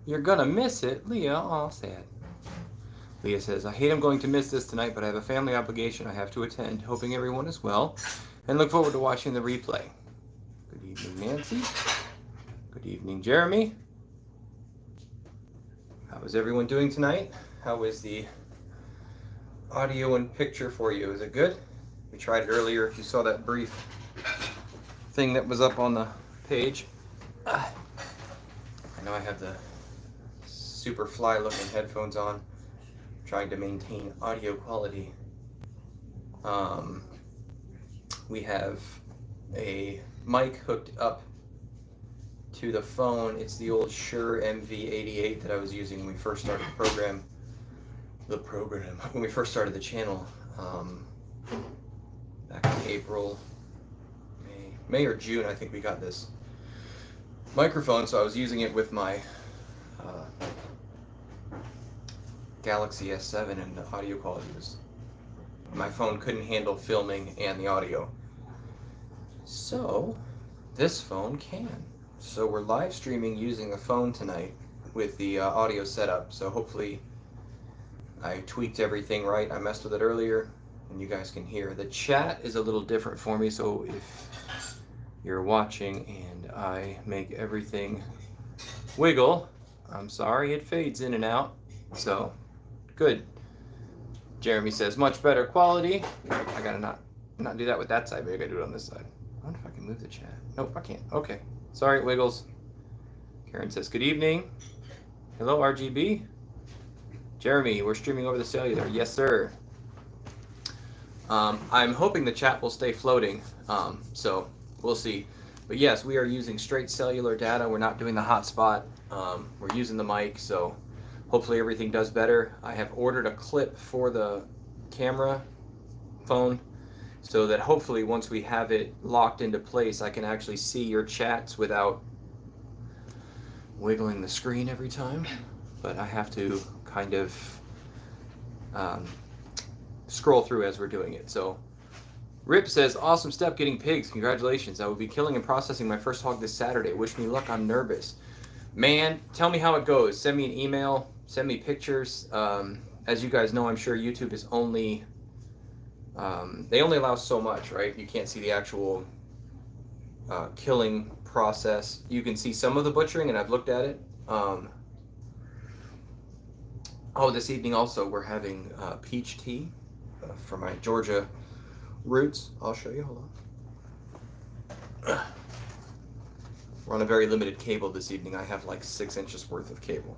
You're gonna miss it, Leah. Aw, sad. Leah says, I hate I'm going to miss this tonight, but I have a family obligation I have to attend. Hoping everyone is well, and look forward to watching the replay. Good evening, Nancy. Good evening, Jeremy. How is everyone doing tonight? How is the audio and picture for you? Is it good? We tried it earlier. If you saw that brief thing that was up on the page. I know I have the super fly looking headphones on, trying to maintain audio quality. We have a mic hooked up to the phone. It's the old Shure MV88 that I was using when we first started when we first started the channel, back in April, May or June, I think we got this microphone, so I was using it with my Galaxy S7, and the audio quality was, my phone couldn't handle filming and the audio. So this phone can. So we're live streaming using the phone tonight with the audio setup. So hopefully I tweaked everything right. I messed with it earlier and you guys can hear. The chat is a little different for me, so if you're watching and I make everything wiggle, I'm sorry, it fades in and out. So good. Jeremy says much better quality. I gotta not do that with that side, but I gotta do it on this side. I wonder if I can move the chat. Nope, I can't. Okay. Sorry, it wiggles. Karen says, good evening. Hello, RGB. Jeremy, we're streaming over the cellular. Yes, sir. I'm hoping the chat will stay floating, so we'll see. But yes, we are using straight cellular data. We're not doing the hotspot. We're using the mic, so hopefully everything does better. I have ordered a clip for the camera phone, so that hopefully once we have it locked into place, I can actually see your chats without wiggling the screen every time. But I have to kind of scroll through as we're doing it. So Rip says, awesome step getting pigs. Congratulations. I will be killing and processing my first hog this Saturday. Wish me luck. I'm nervous. Man, tell me how it goes. Send me an email. Send me pictures. As you guys know, I'm sure YouTube is only... they only allow so much, right? You can't see the actual killing process. You can see some of the butchering, and I've looked at it. Oh, this evening also we're having peach tea for my Georgia roots. I'll show you. Hold on. We're on a very limited cable this evening. I have like 6 inches worth of cable.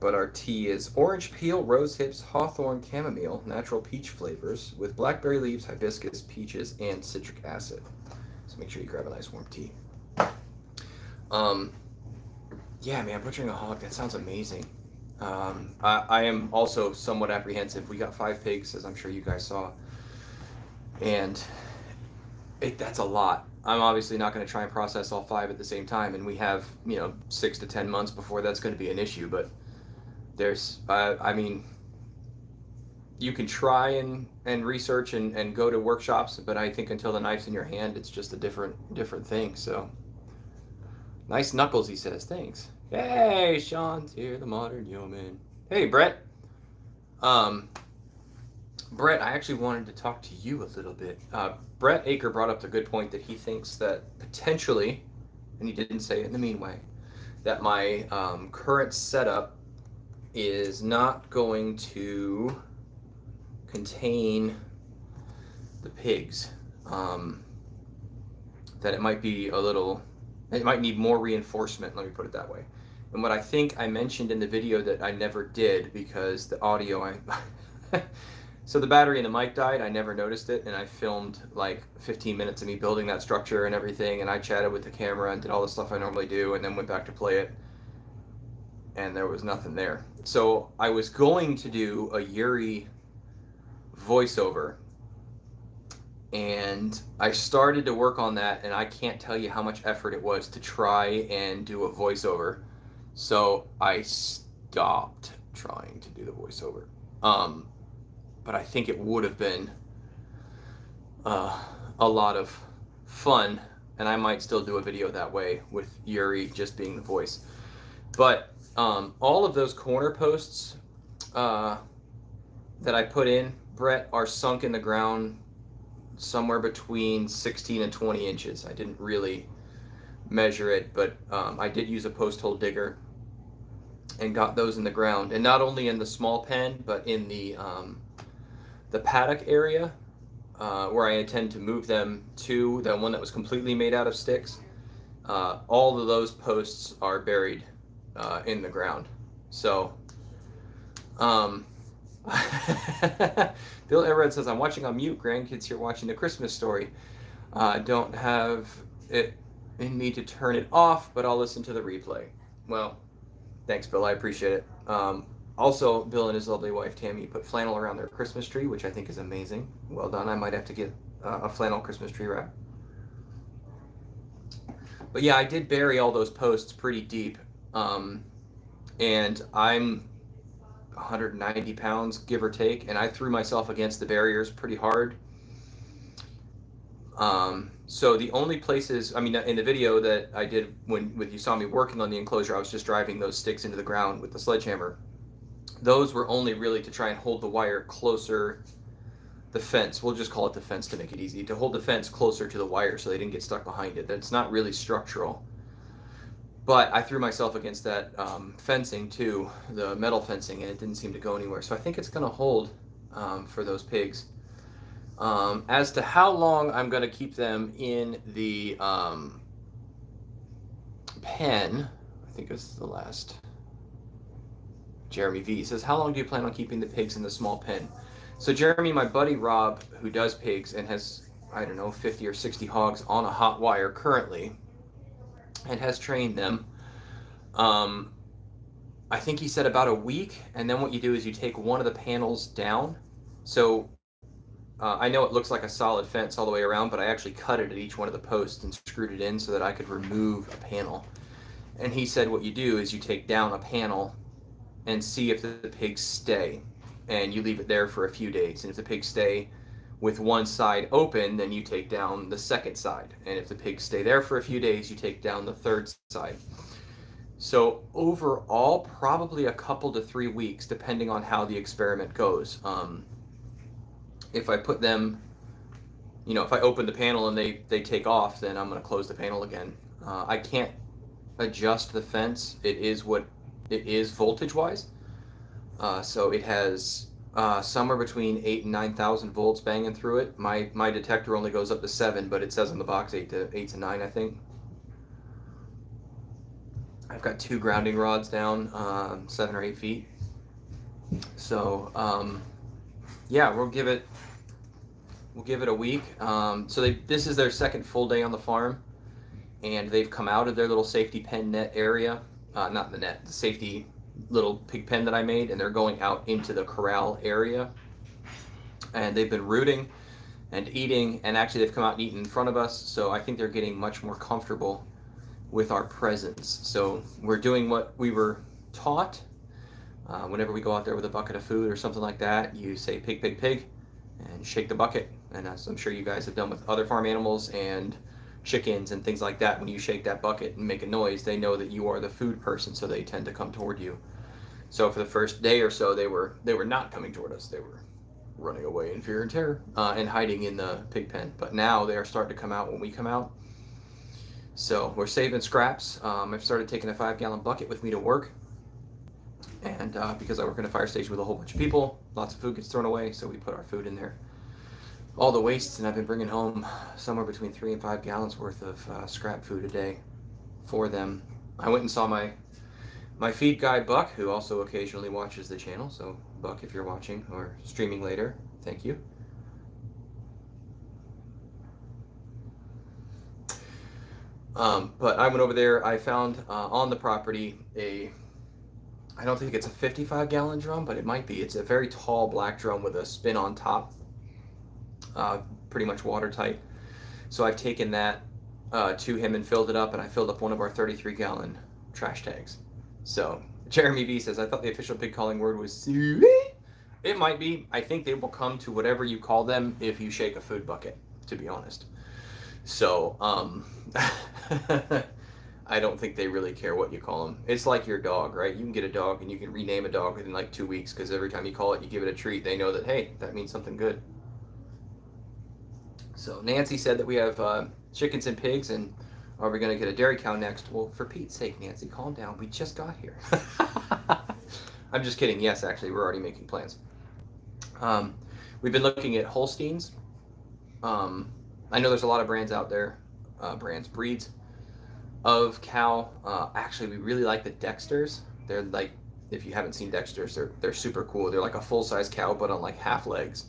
But our tea is orange peel, rose hips, hawthorn, chamomile, natural peach flavors with blackberry leaves, hibiscus, peaches, and citric acid. So make sure you grab a nice warm tea. Yeah, man, butchering a hog, that sounds amazing. I am also somewhat apprehensive. We got 5 pigs, as I'm sure you guys saw. And that's a lot. I'm obviously not going to try and process all 5 at the same time, and we have, 6 to 10 months before that's going to be an issue, but there's, I mean, you can try and research and go to workshops, but I think until the knife's in your hand, it's just a different thing. So nice knuckles, he says. Thanks. Hey, Sean's here, the modern yeoman. Hey, Brett. Brett, I actually wanted to talk to you a little bit. Brett Aker brought up the good point that he thinks that potentially, and he didn't say it in the mean way, that my current setup is not going to contain the pigs. That it might be it might need more reinforcement, let me put it that way. And what I think I mentioned in the video that I never did, because the audio, so the battery in the mic died, I never noticed it, and I filmed like 15 minutes of me building that structure and everything, and I chatted with the camera and did all the stuff I normally do, and then went back to play it, and there was nothing there. So I was going to do a Yuri voiceover, and I started to work on that, and I can't tell you how much effort it was to try and do a voiceover. So I stopped trying to do the voiceover. But I think it would have been a lot of fun, and I might still do a video that way with Yuri just being the voice. But All of those corner posts that I put in, Brett, are sunk in the ground somewhere between 16 and 20 inches. I didn't really measure it, but I did use a post hole digger and got those in the ground. And not only in the small pen, but in the paddock area where I intend to move them to, the one that was completely made out of sticks. All of those posts are buried in the ground. So, Bill Everett says, I'm watching on mute. Grandkids here watching The Christmas Story. Don't have it in me to turn it off, but I'll listen to the replay. Well, thanks, Bill. I appreciate it. Also, Bill and his lovely wife, Tammy, put flannel around their Christmas tree, which I think is amazing. Well done. I might have to get a flannel Christmas tree wrap. But yeah, I did bury all those posts pretty deep. And I'm 190 pounds, give or take, and I threw myself against the barriers pretty hard. So the only places, I mean, in the video that I did when you saw me working on the enclosure, I was just driving those sticks into the ground with the sledgehammer. Those were only really to try and hold the wire closer, the fence, we'll just call it the fence to make it easy, to hold the fence closer to the wire so they didn't get stuck behind it. That's not really structural. But I threw myself against that fencing too, the metal fencing, and it didn't seem to go anywhere. So I think it's going to hold for those pigs. As to how long I'm going to keep them in the pen, I think it's the last. Jeremy V says, how long do you plan on keeping the pigs in the small pen? So Jeremy, my buddy Rob, who does pigs and has, I don't know, 50 or 60 hogs on a hot wire currently, and has trained them. I think he said about a week, and then what you do is you take one of the panels down. So I know it looks like a solid fence all the way around, but I actually cut it at each one of the posts and screwed it in so that I could remove a panel. And he said what you do is you take down a panel and see if the pigs stay, and you leave it there for a few days. And if the pigs stay with one side open, then you take down the second side. And if the pigs stay there for a few days, you take down the third side. So overall, probably a couple to 3 weeks, depending on how the experiment goes. If I put them, if I open the panel and they take off, then I'm going to close the panel again. I can't adjust the fence. It is what it is voltage-wise. So it has somewhere between 8,000 and 9,000 volts banging through it. My detector only goes up to 7, but it says on the box 8 to 9, I think. I've got 2 grounding rods down, 7 or 8 feet. So yeah, we'll give it a week. So this is their second full day on the farm, and they've come out of their little safety pen net area, not the net, the safety little pig pen that I made, and they're going out into the corral area, and they've been rooting and eating, and actually they've come out and eaten in front of us. So I think they're getting much more comfortable with our presence. So we're doing what we were taught. Whenever we go out there with a bucket of food or something like that, you say pig, pig, pig, and shake the bucket. And as I'm sure you guys have done with other farm animals and chickens and things like that, when you shake that bucket and make a noise, they know that you are the food person, so they tend to come toward you. So for the first day or so, they were not coming toward us. They were running away in fear and terror and hiding in the pig pen. But now they are starting to come out when we come out. So we're saving scraps. I've started taking a 5-gallon bucket with me to work. And because I work in a fire station with a whole bunch of people, lots of food gets thrown away, so we put our food in there. All the wastes, and I've been bringing home somewhere between 3 and 5 gallons worth of scrap food a day for them. I went and saw my feed guy, Buck, who also occasionally watches the channel. So, Buck, if you're watching or streaming later, thank you. But I went over there. I found on the property I don't think it's a 55-gallon drum, but it might be. It's a very tall black drum with a spin on top, pretty much watertight. So I've taken that to him and filled it up, and I filled up one of our 33-gallon trash tags. So Jeremy V says, I thought the official pig calling word was suey. It might be. I think they will come to whatever you call them if you shake a food bucket, to be honest. So I don't think they really care what you call them. It's like your dog, right? You can get a dog and you can rename a dog within like 2 weeks because every time you call it, you give it a treat. They know that, hey, that means something good. So Nancy said that we have chickens and pigs, and are we going to get a dairy cow next? Well, for Pete's sake, Nancy, calm down. We just got here. I'm just kidding. Yes, actually, we're already making plans. We've been looking at Holsteins. I know there's a lot of brands out there, breeds of cow. Actually, we really like the Dexters. They're like, if you haven't seen Dexters, they're super cool. They're like a full-size cow, but on like half legs.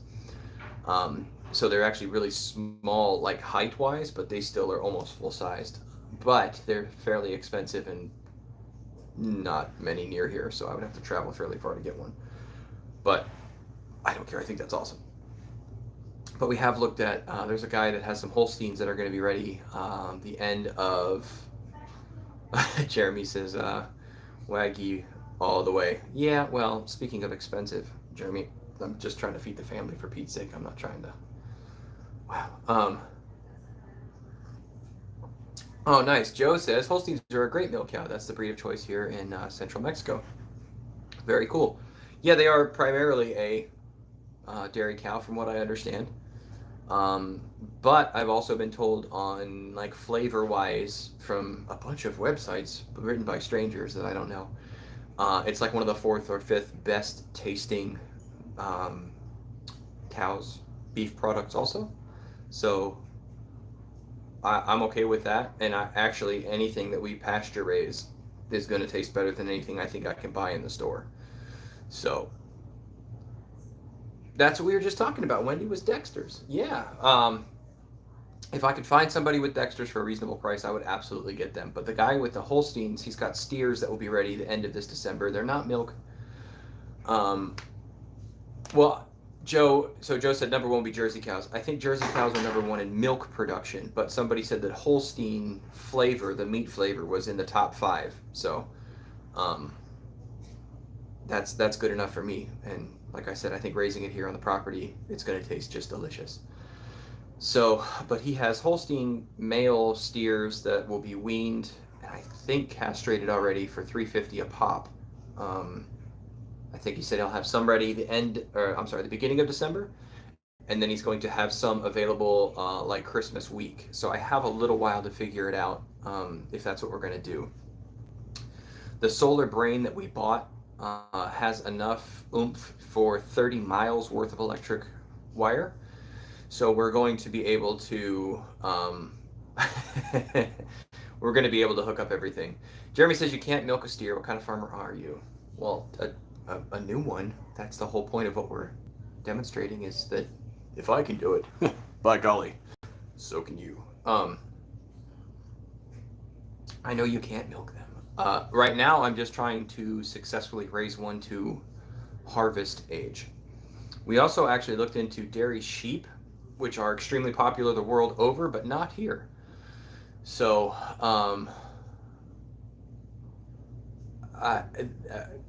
So they're actually really small, like height-wise, but they still are almost full-sized. But they're fairly expensive and not many near here, so I would have to travel fairly far to get one. But I don't care. I think that's awesome. But we have looked at, there's a guy that has some Holsteins that are going to be ready the end of, Jeremy says, Wagyu all the way. Yeah, well, speaking of expensive, Jeremy, I'm just trying to feed the family for Pete's sake. I'm not trying to, wow. Oh, nice. Joe says, Holsteins are a great milk cow. That's the breed of choice here in central Mexico. Very cool. Yeah, they are primarily a dairy cow from what I understand. But I've also been told on like flavor wise from a bunch of websites written by strangers that I don't know. It's like one of the 4th or 5th best tasting cows beef products also. So I'm okay with that. And actually anything that we pasture raise is going to taste better than anything I think I can buy in the store. So that's what we were just talking about. Wendy was Dexter's. Yeah. If I could find somebody with Dexter's for a reasonable price, I would absolutely get them. But the guy with the Holsteins, he's got steers that will be ready the end of this December. They're not milk. Well, Joe said number 1 would be Jersey cows. I think Jersey cows are number 1 in milk production, but somebody said that Holstein flavor, the meat flavor, was in the top 5. So that's good enough for me. And like I said, I think raising it here on the property, it's going to taste just delicious. So, but he has Holstein male steers that will be weaned and I think castrated already for $350 a pop. I think he said he'll have some ready the beginning of December, and then he's going to have some available like Christmas week. So I have a little while to figure it out if that's what we're going to do. The solar brain that we bought has enough oomph for 30 miles worth of electric wire. So we're going to be able to hook up everything. Jeremy says you can't milk a steer. What kind of farmer are you? Well, a new one. That's the whole point of what we're demonstrating, is that if I can do it, by golly, so can you. I know you can't milk them. Right now, I'm just trying to successfully raise one to harvest age. We also actually looked into dairy sheep, which are extremely popular the world over, but not here. So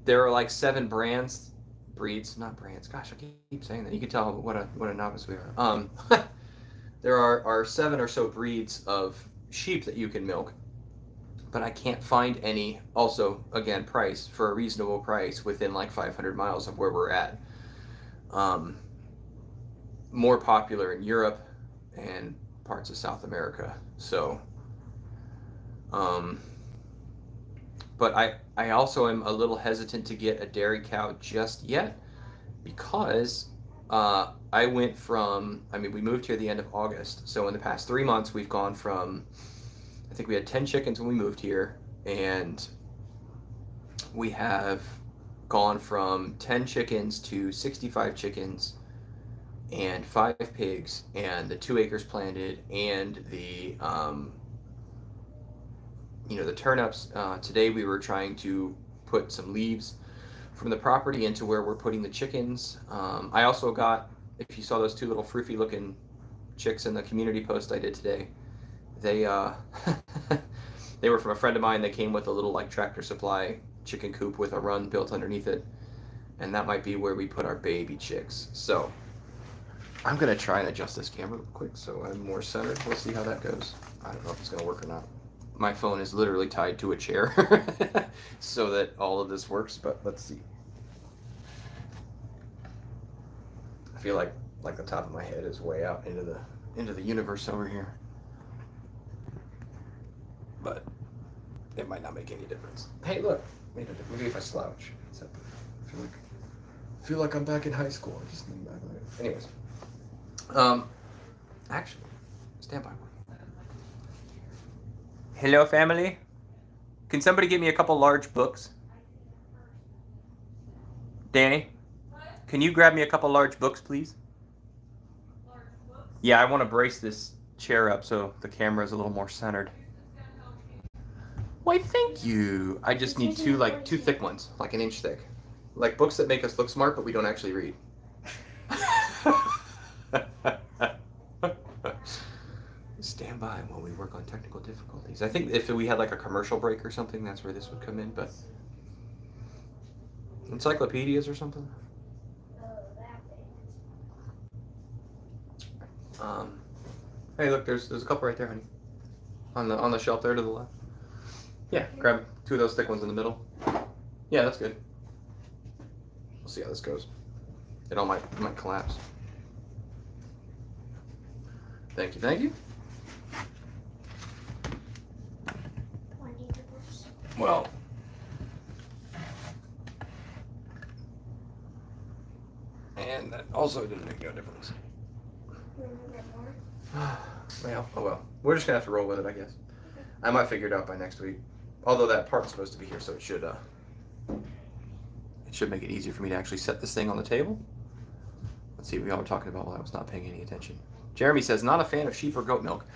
there are like 7 breeds, not brands. Gosh, I keep saying that. You can tell what a novice we are. There are 7 or so breeds of sheep that you can milk, but I can't find any. Also, again, price for a reasonable price within like 500 miles of where we're at. More popular in Europe and parts of South America. So, but I also am a little hesitant to get a dairy cow just yet because we moved here the end of August. So in the past 3 months, we've gone from, I think we had 10 chickens when we moved here, and we have gone from 10 chickens to 65 chickens and 5 pigs and the 2 acres planted and the the turnips. Today we were trying to put some leaves from the property into where we're putting the chickens. I also got, if you saw those 2 little froofy looking chicks in the community post I did today, they they were from a friend of mine. They came with a little like Tractor Supply chicken coop with a run built underneath it, and that might be where we put our baby chicks. So I'm gonna try and adjust this camera real quick so I'm more centered. We'll see how that goes. I don't know if it's gonna work or not. my phone is literally tied to a chair so that all of this works. But let's see. I feel like the top of my head is way out into the universe over here. But it might not make any difference. Hey, look, maybe if I slouch. I feel like I'm back in high school. I just back anyways. Actually, stand by. Hello, family. Can somebody give me a couple large books? Danny, can you grab me a couple large books, please? Large books? Yeah, I want to brace this chair up so the camera is a little more centered. Why, thank you. I just need two thick ones, like an inch thick. Like books that make us look smart, but we don't actually read. Stand by while we work on technical difficulties. I think if we had like a commercial break or something, that's where this would come in, but encyclopedias or something. Hey, look, there's a couple right there, honey. On the shelf there to the left. Yeah, grab two of those thick ones in the middle. Yeah, that's good. We'll see how this goes. It all might collapse. Thank you, thank you. Well, and that also didn't make no difference. Well, oh well. We're just gonna have to roll with it, I guess. I might figure it out by next week. Although that part's supposed to be here, so it should make it easier for me to actually set this thing on the table. Let's see what y'all were talking about while I was not paying any attention. Jeremy says, not a fan of sheep or goat milk.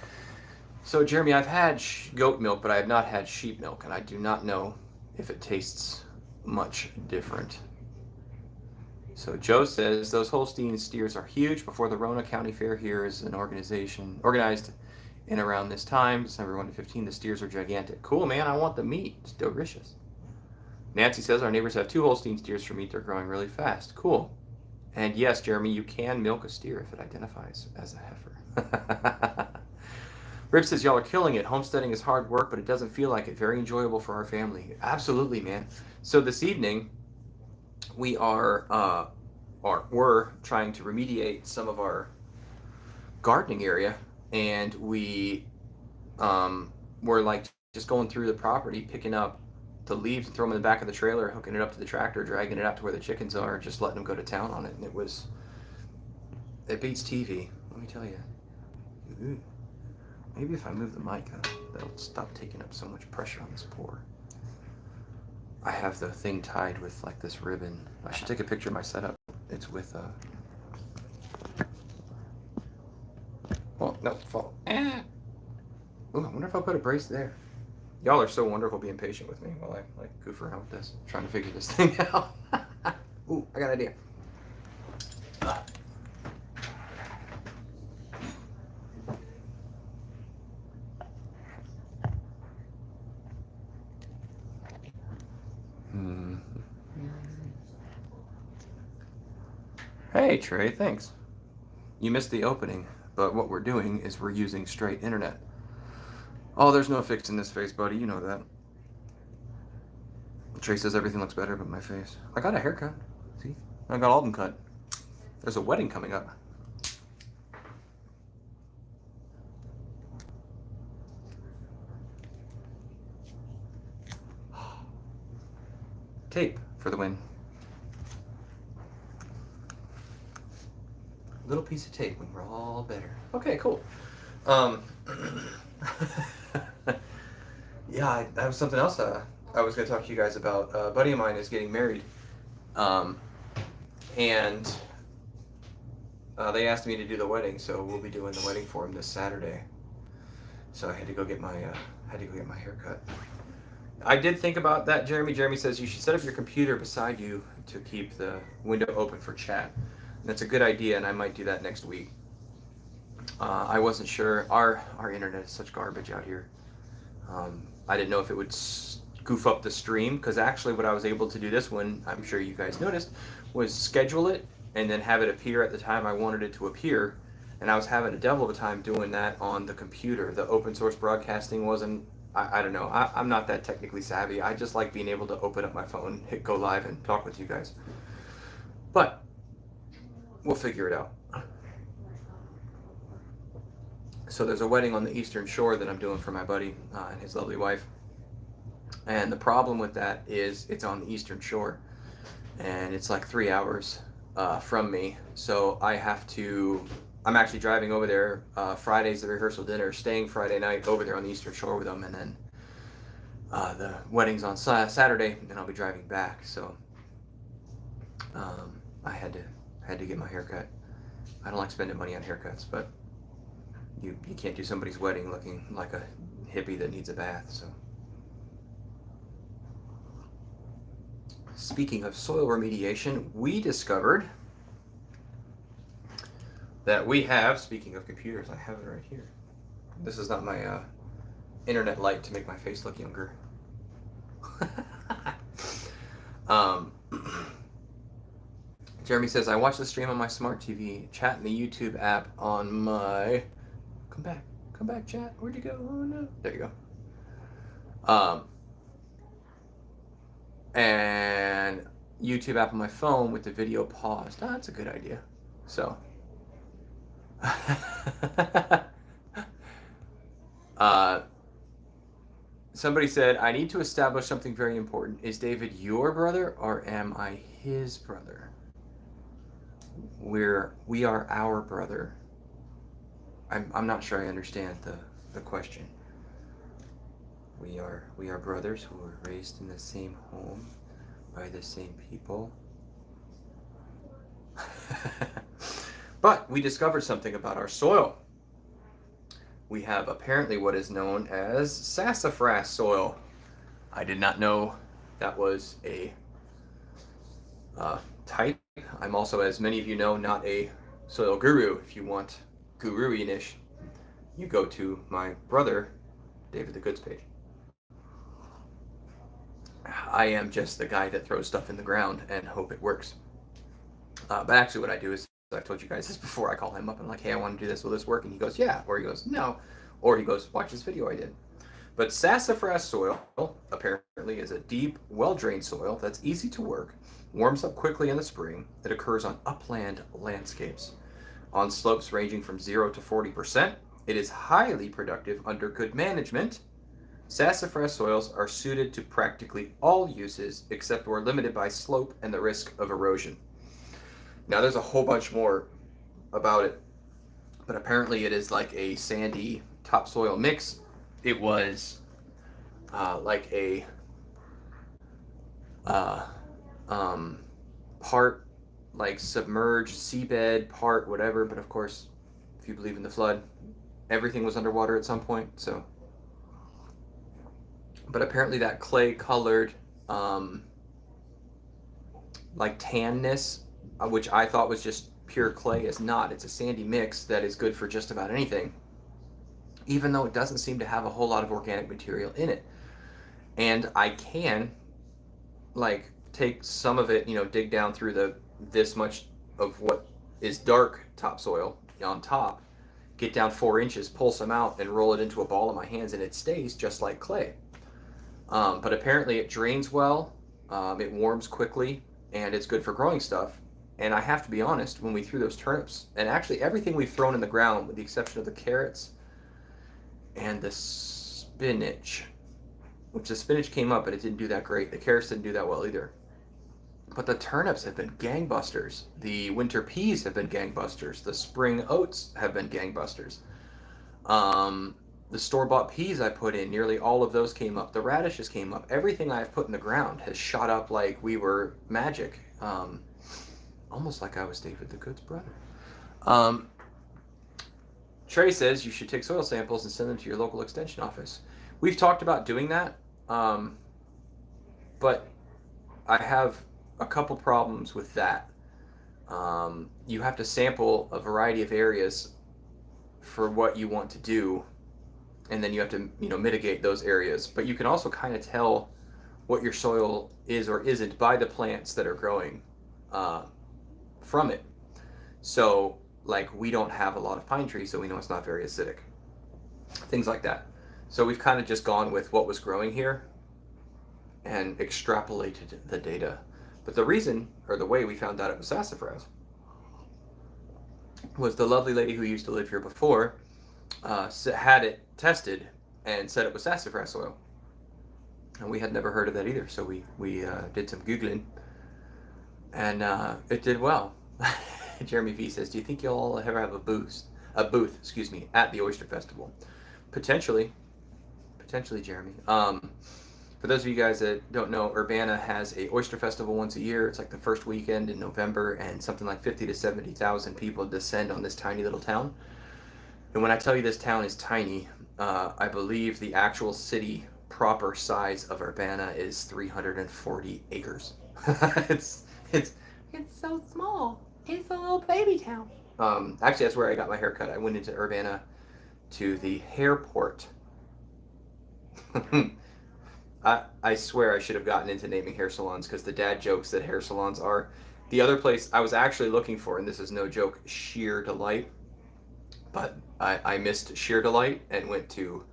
So, Jeremy, I've had goat milk, but I have not had sheep milk, and I do not know if it tastes much different. So, Joe says, those Holstein steers are huge. Before the Rona County Fair here is an organization organized in around this time, December 1 to 15. The steers are gigantic. Cool, man. I want the meat. It's delicious. Nancy says, our neighbors have 2 Holstein steers for meat. They're growing really fast. Cool. And yes, Jeremy, you can milk a steer if it identifies as a heifer. Rip says, y'all are killing it. Homesteading is hard work, but it doesn't feel like it. Very enjoyable for our family. Absolutely, man. So this evening, we we're trying to remediate some of our gardening area, and we were like just going through the property, picking up the leaves and throw them in the back of the trailer, hooking it up to the tractor, dragging it out to where the chickens are, just letting them go to town on it. And it beats TV, let me tell you. Ooh. Maybe if I move the mic, that'll stop taking up so much pressure on this pour. I have the thing tied with like this ribbon. I should take a picture of my setup. It's with well, no, fall. Ooh, I wonder if I'll put a brace there. Y'all are so wonderful being patient with me while I like goof around with this, trying to figure this thing out. Ooh, I got an idea. Hey Trey, thanks. You missed the opening, but what we're doing is we're using straight internet. Oh, there's no fixing this face, buddy. You know that. Trey says everything looks better but my face. I got a haircut. See? I got all of them cut. There's a wedding coming up. Tape for the win. Little piece of tape when we're all better. Okay, cool. Yeah, I have something else I was going to talk to you guys about. A buddy of mine is getting married, and they asked me to do the wedding, so we'll be doing the wedding for him this Saturday. So I had to go get my hair cut. I did think about that, Jeremy. Jeremy says you should set up your computer beside you to keep the window open for chat. That's a good idea, and I might do that next week. I wasn't sure. Our internet is such garbage out here. I didn't know if it would goof up the stream, because actually what I was able to do this one, I'm sure you guys noticed, was schedule it and then have it appear at the time I wanted it to appear. And I was having a devil of a time doing that on the computer. The open source broadcasting wasn't I don't know. I'm not that technically savvy. I just like being able to open up my phone, hit go live, and talk with you guys. But we'll figure it out. So there's a wedding on the Eastern Shore that I'm doing for my buddy and his lovely wife. And the problem with that is it's on the Eastern Shore, and it's like 3 hours from me. So I'm actually driving over there. Friday's the rehearsal dinner, staying Friday night over there on the Eastern Shore with them, and then the wedding's on Saturday, and I'll be driving back. So I had to get my hair cut. I don't like spending money on haircuts, but you can't do somebody's wedding looking like a hippie that needs a bath. So speaking of soil remediation, we discovered that we have, speaking of computers, I have it right here. This is not my internet light to make my face look younger. Jeremy says, I watch the stream on my smart TV, chat in the YouTube app on my... Come back, chat. Where'd you go? Oh, no. There you go. And YouTube app on my phone with the video paused. Oh, that's a good idea. So... somebody said, I need to establish something very important. Is David your brother or am I his brother? We are our brother. I'm not sure I understand the question. We are brothers who were raised in the same home by the same people. But we discovered something about our soil. We have apparently what is known as sassafras soil. I did not know that was a type. I'm also, as many of you know, not a soil guru. If you want guru-ish, you go to my brother, David the Goods page. I am just the guy that throws stuff in the ground and hope it works. But actually what I do is, I've told you guys this before, I call him up and I'm like, hey, I want to do this, will this work? And he goes, yeah. Or he goes, no. Or he goes, watch this video I did. But sassafras soil apparently is a deep, well-drained soil that's easy to work, warms up quickly in the spring. It occurs on upland landscapes. On slopes ranging from 0 to 40%, it is highly productive under good management. Sassafras soils are suited to practically all uses except where limited by slope and the risk of erosion. Now there's a whole bunch more about it, but apparently it is like a sandy topsoil mix. It was like a part like submerged seabed, part whatever, but of course, if you believe in the flood, everything was underwater at some point, so. But apparently that clay colored like tanness, which I thought was just pure clay, is not. It's a sandy mix that is good for just about anything, even though it doesn't seem to have a whole lot of organic material in it. And I can like take some of it, dig down through this much of what is dark topsoil on top, get down 4 inches, pull some out and roll it into a ball in my hands, and it stays just like clay. But apparently it drains well, it warms quickly, and it's good for growing stuff. And I have to be honest, when we threw those turnips, and actually everything we've thrown in the ground with the exception of the carrots and the spinach, which the spinach came up, but it didn't do that great. The carrots didn't do that well either. But the turnips have been gangbusters. The winter peas have been gangbusters. The spring oats have been gangbusters. The store-bought peas I put in, nearly all of those came up. The radishes came up. Everything I've put in the ground has shot up like we were magic. Almost like I was David the Good's brother. Trey says you should take soil samples and send them to your local extension office. We've talked about doing that, but I have a couple problems with that. You have to sample a variety of areas for what you want to do, and then you have to mitigate those areas. But you can also kind of tell what your soil is or isn't by the plants that are growing from it. So like we don't have a lot of pine trees, so we know it's not very acidic. Things like that. So we've kind of just gone with what was growing here and extrapolated the data. But the reason, or the way we found out it was sassafras, was the lovely lady who used to live here before had it tested and said it was sassafras oil. And we had never heard of that either, so we did some Googling, and it did well. Jeremy V says, do you think you'll all ever have a booth, at the Oyster Festival? Potentially, Jeremy. For those of you guys that don't know, Urbana has a Oyster Festival once a year. It's like the first weekend in November, and something like 50 to 70,000 people descend on this tiny little town. And when I tell you this town is tiny, I believe the actual city proper size of Urbana is 340 acres. it's so small. It's a little baby town. Actually, that's where I got my haircut. I went into Urbana to the Hairport. I swear I should have gotten into naming hair salons, because the dad jokes that hair salons are. The other place I was actually looking for, and this is no joke, Sheer Delight. But I missed Sheer Delight and went to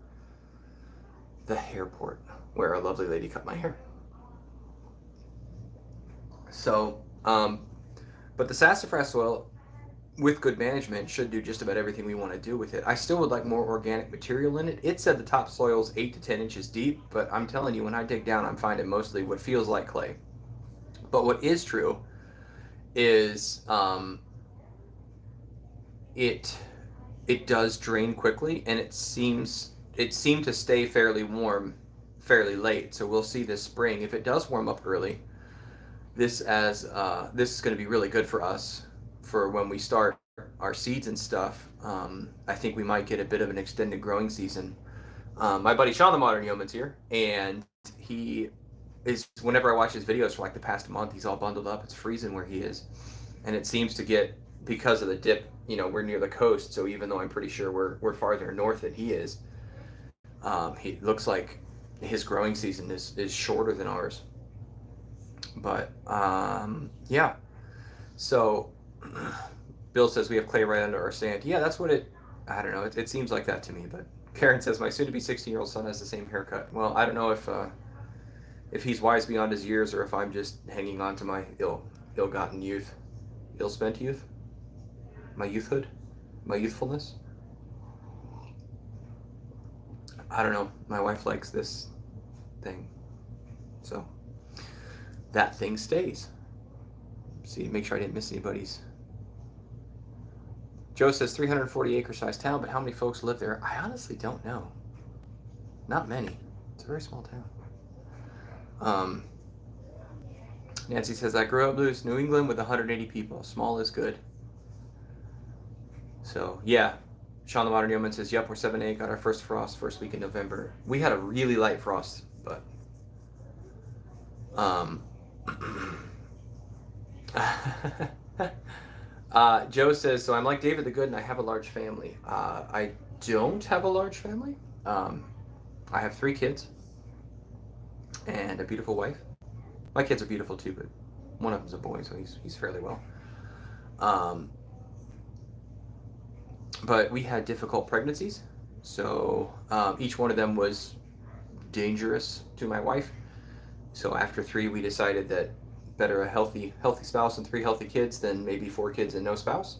the Hairport, where a lovely lady cut my hair. So, but the sassafras oil, with good management, should do just about everything we want to do with it. I still would like more organic material in it. It said the top soil's 8 to 10 inches deep, but I'm telling you, when I dig down, I'm finding mostly what feels like clay. But what is true is it does drain quickly, and it seemed to stay fairly warm fairly late. So we'll see this spring. If it does warm up early, this is going to be really good for us for when we start our seeds and stuff. I think we might get a bit of an extended growing season. My buddy Sean the Modern Yeoman's here, and he is, whenever I watch his videos for like the past month, he's all bundled up. It's freezing where he is, and it seems to get, because of the dip, we're near the coast, so even though I'm pretty sure we're farther north than he is, he looks like his growing season is shorter than ours. But yeah, so Bill says we have clay right under our sand. Yeah, that's what I don't know, it seems like that to me. But Karen says my soon-to-be 16-year-old son has the same haircut. Well, I don't know if he's wise beyond his years, or if I'm just hanging on to my ill-gotten youth, ill-spent youth, my youthhood, my youthfulness. I don't know. My wife likes this thing, so that thing stays. See, make sure I didn't miss anybody's. Joe says 340 acre size town, but how many folks live there? I honestly don't know. Not many. It's a very small town. Nancy says, I grew up in New England with 180 people. Small is good. So, yeah. Sean the Modern Yeoman says, yep, we're 7-8, got our first frost first week in November. We had a really light frost, but Joe says, so I'm like David the Good and I have a large family. I don't have a large family. I have 3 kids and a beautiful wife. My kids are beautiful too, but one of them's a boy, so he's fairly well. But we had difficult pregnancies, so each one of them was dangerous to my wife. So after 3, we decided that better a healthy spouse and 3 healthy kids than maybe 4 kids and no spouse.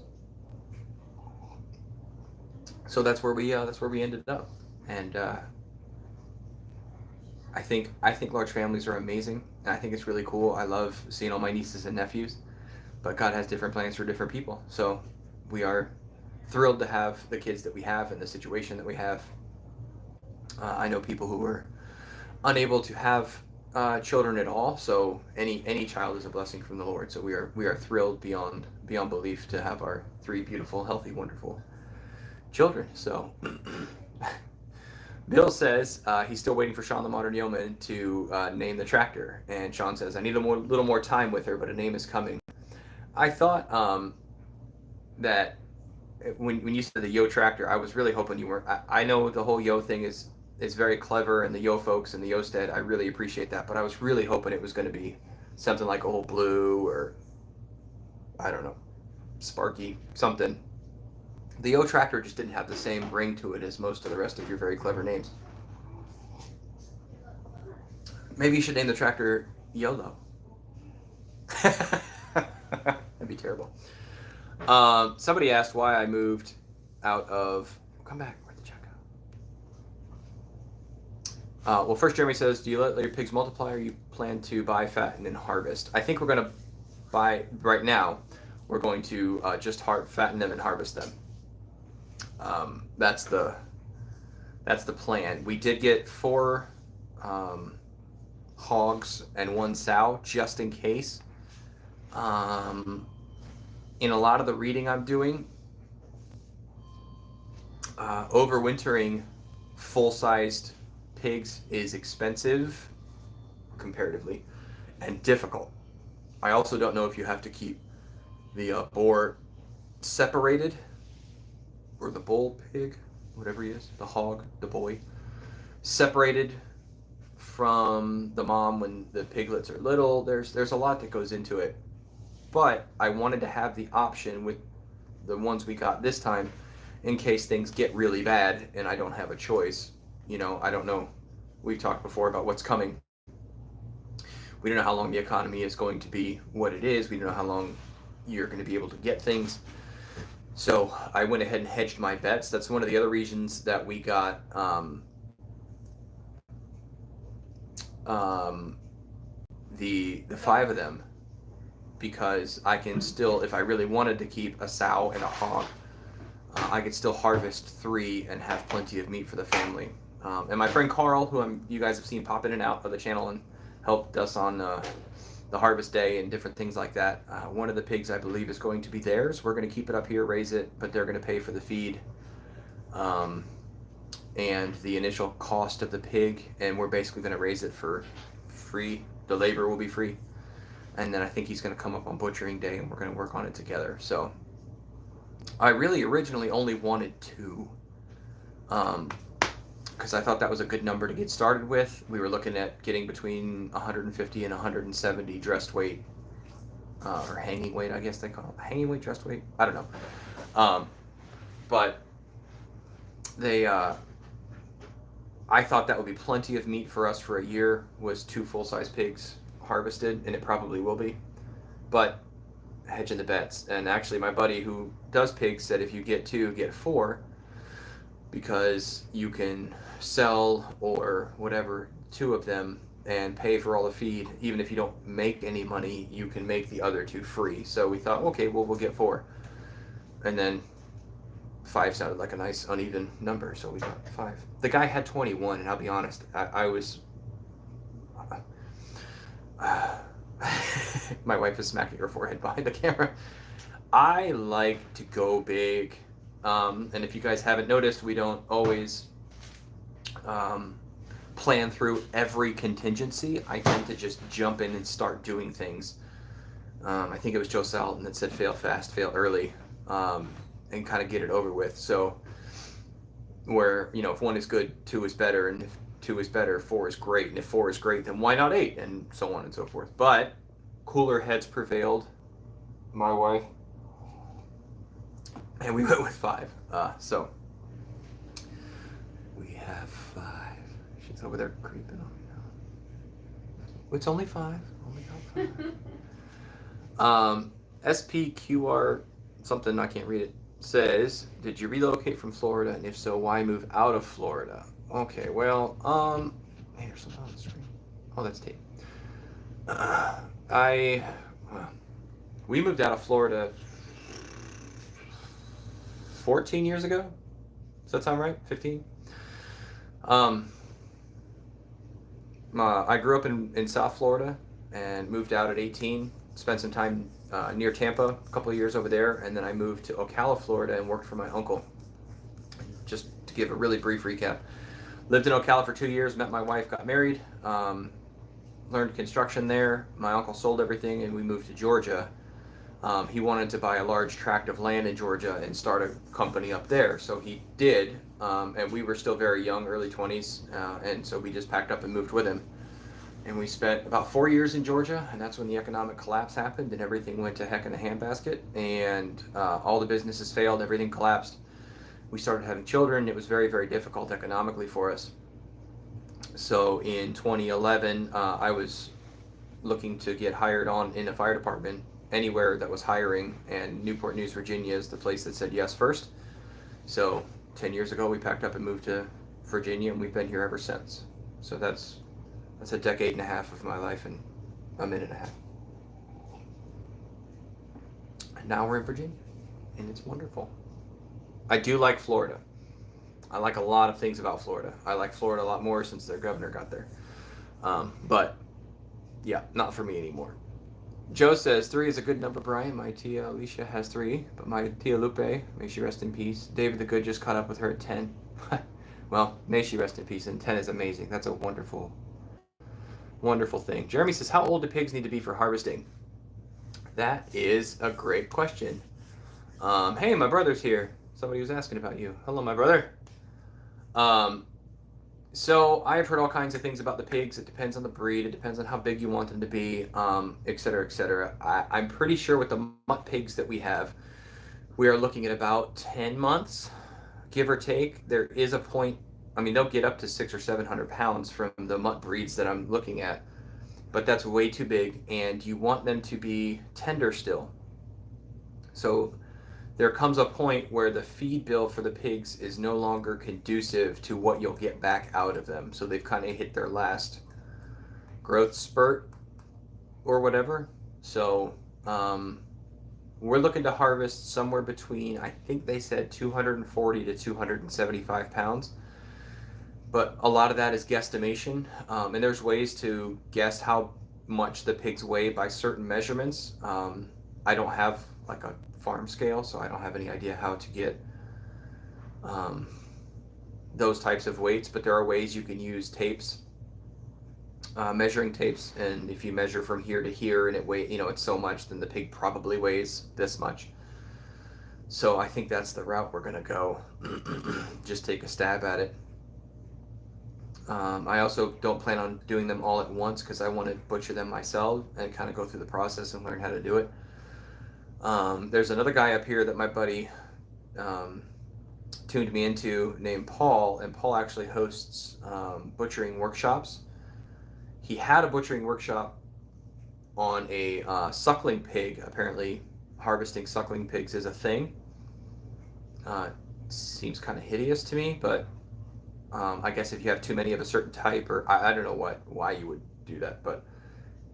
So that's where we ended up. And I think large families are amazing, and I think it's really cool. I love seeing all my nieces and nephews, but God has different plans for different people. So we are thrilled to have the kids that we have and the situation that we have. I know people who were unable to have children at all, so any child is a blessing from the Lord. So we are thrilled beyond belief to have our 3 beautiful, healthy, wonderful children. So Bill says he's still waiting for Sean the Modern Yeoman to name the tractor, and Sean says I need a little more time with her, but a name is coming. I thought that when you said the Yo tractor, I was really hoping you weren't. I know the whole Yo thing is very clever, and the Yo folks and the Yosted, I really appreciate that, but I was really hoping it was going to be something like Old Blue, or I don't know, Sparky, something. The Yo tractor just didn't have the same ring to it as most of the rest of your very clever names. Maybe you should name the tractor YOLO. That'd be terrible. Somebody asked why I moved out of. Come back. Where'd the check go? Well, first Jeremy says, do you let your pigs multiply, or you plan to buy, fatten, and harvest? I think we're going to buy right now. We're going to just fatten them and harvest them. That's the plan. We did get 4 hogs and 1 sow just in case. In a lot of the reading I'm doing, overwintering full-sized pigs is expensive comparatively and difficult. I also don't know if you have to keep the boar separated, or the bull pig, whatever he is, the hog, the boy, separated from the mom when the piglets are little. There's a lot that goes into it. But I wanted to have the option with the ones we got this time in case things get really bad and I don't have a choice. You know, I don't know. We've talked before about what's coming. We don't know how long the economy is going to be what it is. We don't know how long you're going to be able to get things. So I went ahead and hedged my bets. That's one of the other reasons that we got the 5 of them, because I can still, if I really wanted to keep a sow and a hog, I could still harvest 3 and have plenty of meat for the family. And my friend Carl, who you guys have seen pop in and out of the channel and helped us on the harvest day and different things like that. One of the pigs, I believe, is going to be theirs. We're going to keep it up here, raise it, but they're going to pay for the feed and the initial cost of the pig, and we're basically going to raise it for free. The labor will be free. And then I think he's going to come up on butchering day, and we're going to work on it together. So I really originally only wanted 2, because I thought that was a good number to get started with. We were looking at getting between 150 and 170 dressed weight, or hanging weight, I guess they call it. Hanging weight, dressed weight? I don't know. But they, I thought that would be plenty of meat for us for a year, was 2 full-size pigs harvested, and it probably will be. But hedging the bets. And actually my buddy who does pigs said if you get 2, get 4, because you can sell or whatever 2 of them and pay for all the feed. Even if you don't make any money, you can make the other 2 free. So we thought, okay, well, we'll get 4. And then 5 sounded like a nice uneven number, so we got 5. The guy had 21, and I'll be honest, I was my wife is smacking her forehead behind the camera. I like to go big, and if you guys haven't noticed, we don't always plan through every contingency. I tend to just jump in and start doing things. I think it was Joe Salton that said fail fast, fail early, and kind of get it over with. So where, you know, if 1 is good, 2 is better, and if 2 is better, 4 is great, and if 4 is great, then why not 8, and so on and so forth. But cooler heads prevailed, my wife, and we went with 5. So we have 5. She's over there creeping on me now. It's only 5. Only got 5. SPQR something, I can't read it, says, did you relocate from Florida, and if so, why move out of Florida? Okay, well, here's something on the screen. Oh, that's tape. We moved out of Florida 14 years ago. Does that sound right? 15? I grew up in South Florida and moved out at 18. Spent some time near Tampa, a couple of years over there, and then I moved to Ocala, Florida, and worked for my uncle. Just to give a really brief recap. Lived in Ocala for 2 years, met my wife, got married, learned construction there. My uncle sold everything, and we moved to Georgia. He wanted to buy a large tract of land in Georgia and start a company up there, so he did, and we were still very young, early 20s, and so we just packed up and moved with him. And we spent about 4 years in Georgia, and that's when the economic collapse happened, and everything went to heck in a handbasket, and all the businesses failed, everything collapsed. We started having children. It was very, very difficult economically for us. So in 2011, I was looking to get hired on in a fire department anywhere that was hiring, and Newport News, Virginia is the place that said yes first. So 10 years ago, we packed up and moved to Virginia, and we've been here ever since. So that's a decade and a half of my life in a minute and a half. And now we're in Virginia, and it's wonderful. I do like Florida. I like a lot of things about Florida. I like Florida a lot more since their governor got there. But yeah, not for me anymore. Joe says 3 is a good number, Brian. My tia Alicia has 3, but my tia Lupe, may she rest in peace. David the Good just caught up with her at 10. Well, may she rest in peace, and 10 is amazing. That's a wonderful, wonderful thing. Jeremy says, how old do pigs need to be for harvesting? That is a great question. Hey, my brother's here. Somebody was asking about you. Hello, my brother. So I've heard all kinds of things about the pigs. It depends on the breed. It depends on how big you want them to be, et cetera, et cetera. I'm pretty sure with the mutt pigs that we have, we are looking at about 10 months, give or take. There is a point, I mean, they'll get up to 600 or 700 pounds from the mutt breeds that I'm looking at, but that's way too big, and you want them to be tender still. So there comes a point where the feed bill for the pigs is no longer conducive to what you'll get back out of them. So they've kind of hit their last growth spurt or whatever. So we're looking to harvest somewhere between, I think they said 240 to 275 pounds. But a lot of that is guesstimation. And there's ways to guess how much the pigs weigh by certain measurements. I don't have like a farm scale, so I don't have any idea how to get those types of weights, but there are ways you can use tapes, measuring tapes, and if you measure from here to here and it weighs, it's so much, then the pig probably weighs this much. So I think that's the route we're gonna go. Just take a stab at it. I also don't plan on doing them all at once because I want to butcher them myself and kind of go through the process and learn how to do it. There's another guy up here that my buddy tuned me into named Paul, and Paul actually hosts butchering workshops. He had a butchering workshop on a suckling pig. Apparently harvesting suckling pigs is a thing. Seems kind of hideous to me, but I guess if you have too many of a certain type, or I don't know why you would do that, but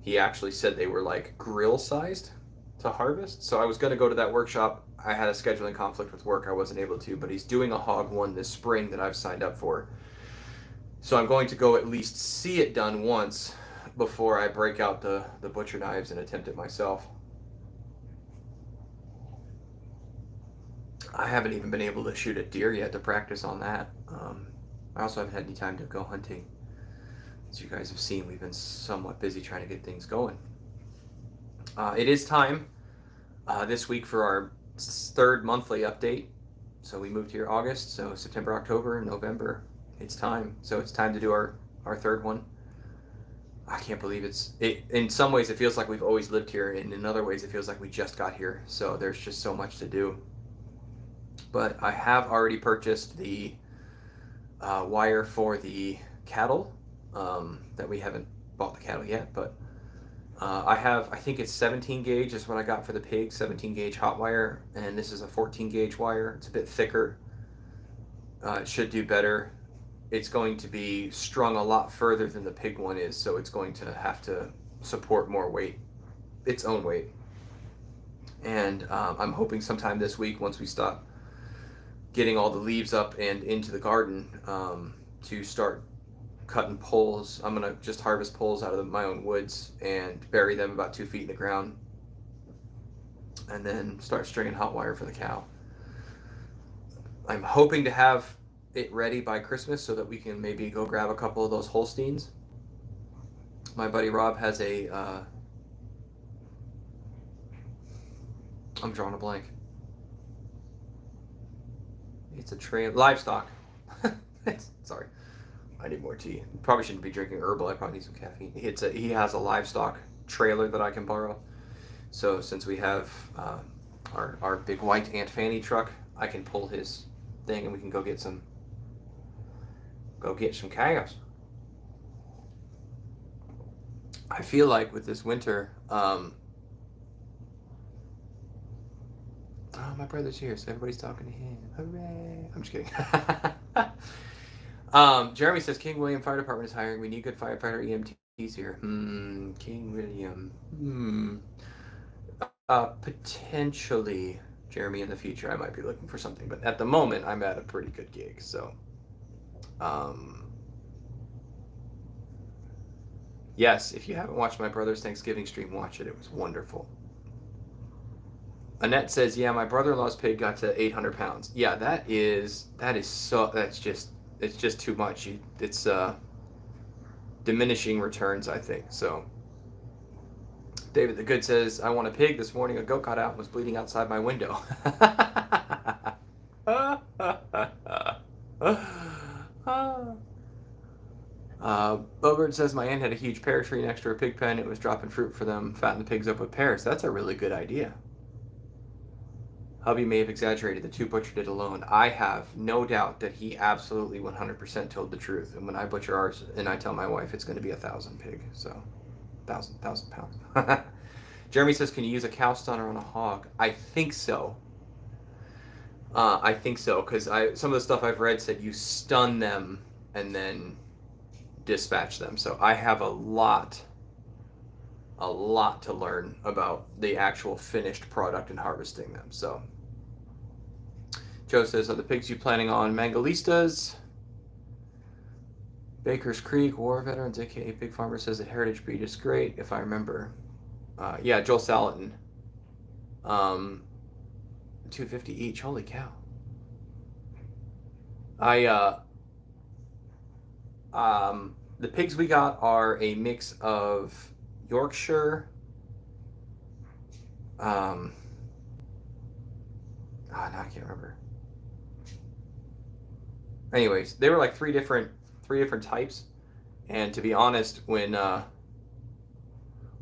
he actually said they were like grill sized to harvest. So I was going to go to that workshop. I had a scheduling conflict with work. I wasn't able to, but he's doing a hog one this spring that I've signed up for. So I'm going to go at least see it done once before I break out the butcher knives and attempt it myself. I haven't even been able to shoot a deer yet to practice on that. I also haven't had any time to go hunting. As you guys have seen, we've been somewhat busy trying to get things going. It is time this week for our 3rd monthly update. So we moved here August, so September, October, November, it's time. So it's time to do our 3rd one. I can't believe it. In some ways it feels like we've always lived here, and in other ways it feels like we just got here. So there's just so much to do. But I have already purchased the wire for the cattle. That we haven't bought the cattle yet, but I think it's 17 gauge is what I got for the pig, 17 gauge hot wire, and this is a 14 gauge wire. It's a bit thicker. It should do better. It's going to be strung a lot further than the pig one is, so it's going to have to support more weight, its own weight. And I'm hoping sometime this week, once we stop getting all the leaves up and into the garden, to start cutting poles. I'm gonna just harvest poles out of my own woods and bury them about 2 feet in the ground, and then start stringing hot wire for the cow. I'm hoping to have it ready by Christmas so that we can maybe go grab a couple of those Holsteins. My buddy Rob has a I'm drawing a blank. It's a livestock. Sorry, I need more tea. Probably shouldn't be drinking herbal. I probably need some caffeine. He has a livestock trailer that I can borrow. So since we have our big white Aunt Fanny truck, I can pull his thing and we can go get some cows. I feel like with this winter, oh, my brother's here, so everybody's talking to him. Hooray! I'm just kidding. Jeremy says King William Fire Department is hiring. We need good firefighter EMTs here. King William. Potentially, Jeremy, in the future, I might be looking for something, but at the moment, I'm at a pretty good gig. So, yes, if you haven't watched my brother's Thanksgiving stream, watch it. It was wonderful. Annette says, "Yeah, my brother-in-law's pig got to 800 pounds. Yeah, it's just too much. It's diminishing returns, I think. So, David the Good says, I want a pig. This morning, a goat got out and was bleeding outside my window. Bogart says, my aunt had a huge pear tree next to her pig pen. It was dropping fruit for them, fatten the pigs up with pears. That's a really good idea. Hubby may have exaggerated. The two butchered it alone. I have no doubt that he absolutely 100% told the truth. And when I butcher ours, and I tell my wife it's going to be 1,000 pig, so 1,000 pounds. Jeremy says, can you use a cow stunner on a hog? I think so. Because some of the stuff I've read said you stun them and then dispatch them. So I have a lot to learn about the actual finished product and harvesting them. So Joe says, are the pigs you planning on Mangalistas? Baker's Creek, War Veterans, aka Pig Farmer, says that Heritage Breed is great, if I remember. Yeah, Joel Salatin. 250 each. Holy cow. The pigs we got are a mix of Yorkshire. No, I can't remember. Anyways, they were like three different types, and to be honest, when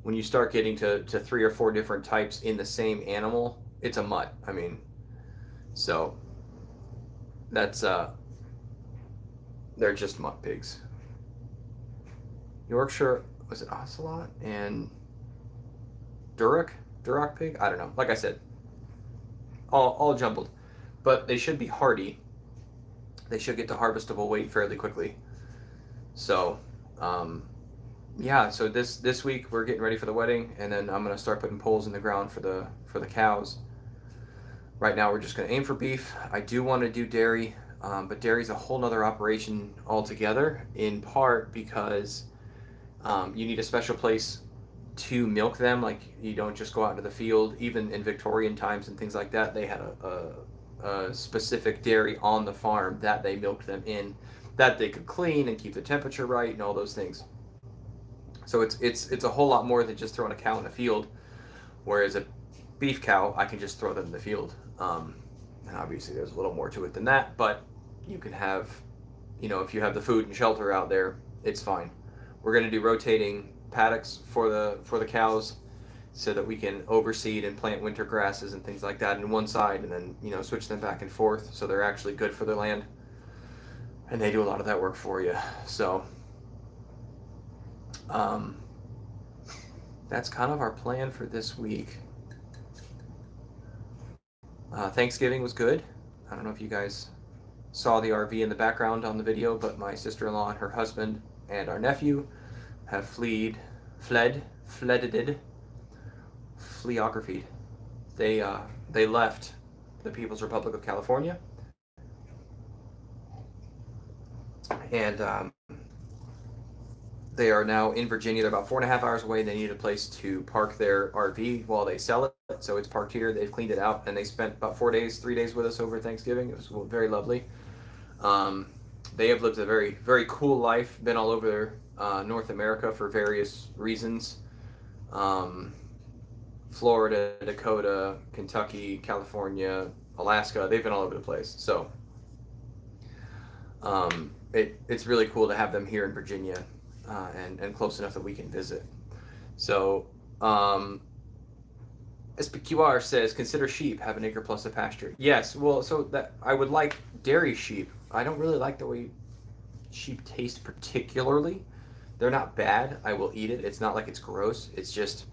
you start getting to 3 or 4 different types in the same animal, it's a mutt. I mean, so that's they're just mutt pigs. Yorkshire, was it Ocelot and Duroc pig? I don't know. Like I said, all jumbled, but they should be hardy. They should get to harvestable weight fairly quickly. So, yeah. So this week we're getting ready for the wedding, and then I'm gonna start putting poles in the ground for the cows. Right now we're just gonna aim for beef. I do want to do dairy, but dairy's a whole nother operation altogether. In part because you need a special place to milk them. Like, you don't just go out into the field. Even in Victorian times and things like that, they had a specific dairy on the farm that they milked them in, that they could clean and keep the temperature right and all those things. So it's a whole lot more than just throwing a cow in a field. Whereas a beef cow, I can just throw them in the field. And obviously there's a little more to it than that, but you can have, if you have the food and shelter out there, it's fine. We're going to do rotating paddocks for the cows, so that we can overseed and plant winter grasses and things like that in one side, and then switch them back and forth, so they're actually good for their land, and they do a lot of that work for you. So that's kind of our plan for this week. Thanksgiving was good. I don't know if you guys saw the RV in the background on the video, but my sister-in-law and her husband and our nephew have fleographied. They left the People's Republic of California, and they are now in Virginia. They're about 4.5 hours away. They need a place to park their RV while they sell it, so it's parked here. They've cleaned it out, and they spent about 3 days with us over Thanksgiving. It was very lovely. They have lived a very, very cool life, been all over North America for various reasons. Florida, Dakota, Kentucky, California, Alaska, they've been all over the place. So it's really cool to have them here in Virginia, and close enough that we can visit. So SPQR says, consider sheep, have an acre plus a pasture. Yes, well, so that I would like dairy sheep. I don't really like the way sheep taste particularly. They're not bad. I will eat it. It's not like it's gross. It's just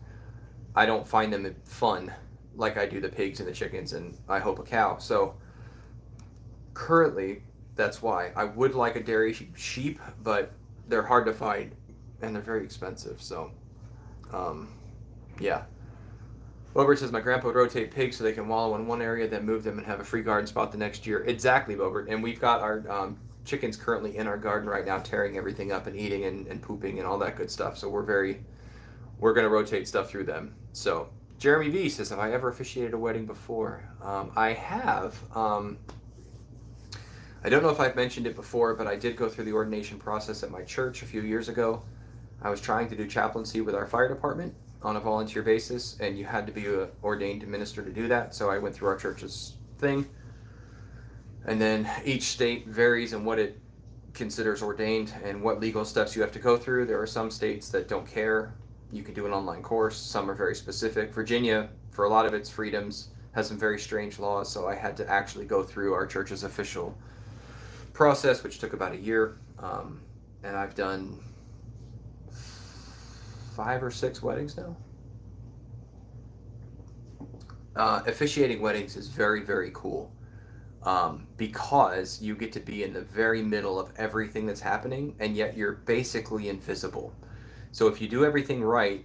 I don't find them fun like I do the pigs and the chickens and I hope a cow. So currently, that's why. I would like a dairy sheep, but they're hard to find and they're very expensive. So, yeah. Bobert says my grandpa would rotate pigs so they can wallow in one area, then move them and have a free garden spot the next year. Exactly, Bobert. And we've got our chickens currently in our garden right now, tearing everything up and eating and pooping and all that good stuff. So we're going to rotate stuff through them. So Jeremy V says, have I ever officiated a wedding before? I have. I don't know if I've mentioned it before, but I did go through the ordination process at my church a few years ago. I was trying to do chaplaincy with our fire department on a volunteer basis, and you had to be an ordained minister to do that. So I went through our church's thing. And then each state varies in what it considers ordained and what legal steps you have to go through. There are some states that don't care. You can do an online course. Some are very specific. Virginia, for a lot of its freedoms, has some very strange laws. So I had to actually go through our church's official process, which took about a year. And I've done 5 or 6 weddings now. Officiating weddings is very, very cool. Because you get to be in the very middle of everything that's happening, and yet you're basically invisible. So if you do everything right,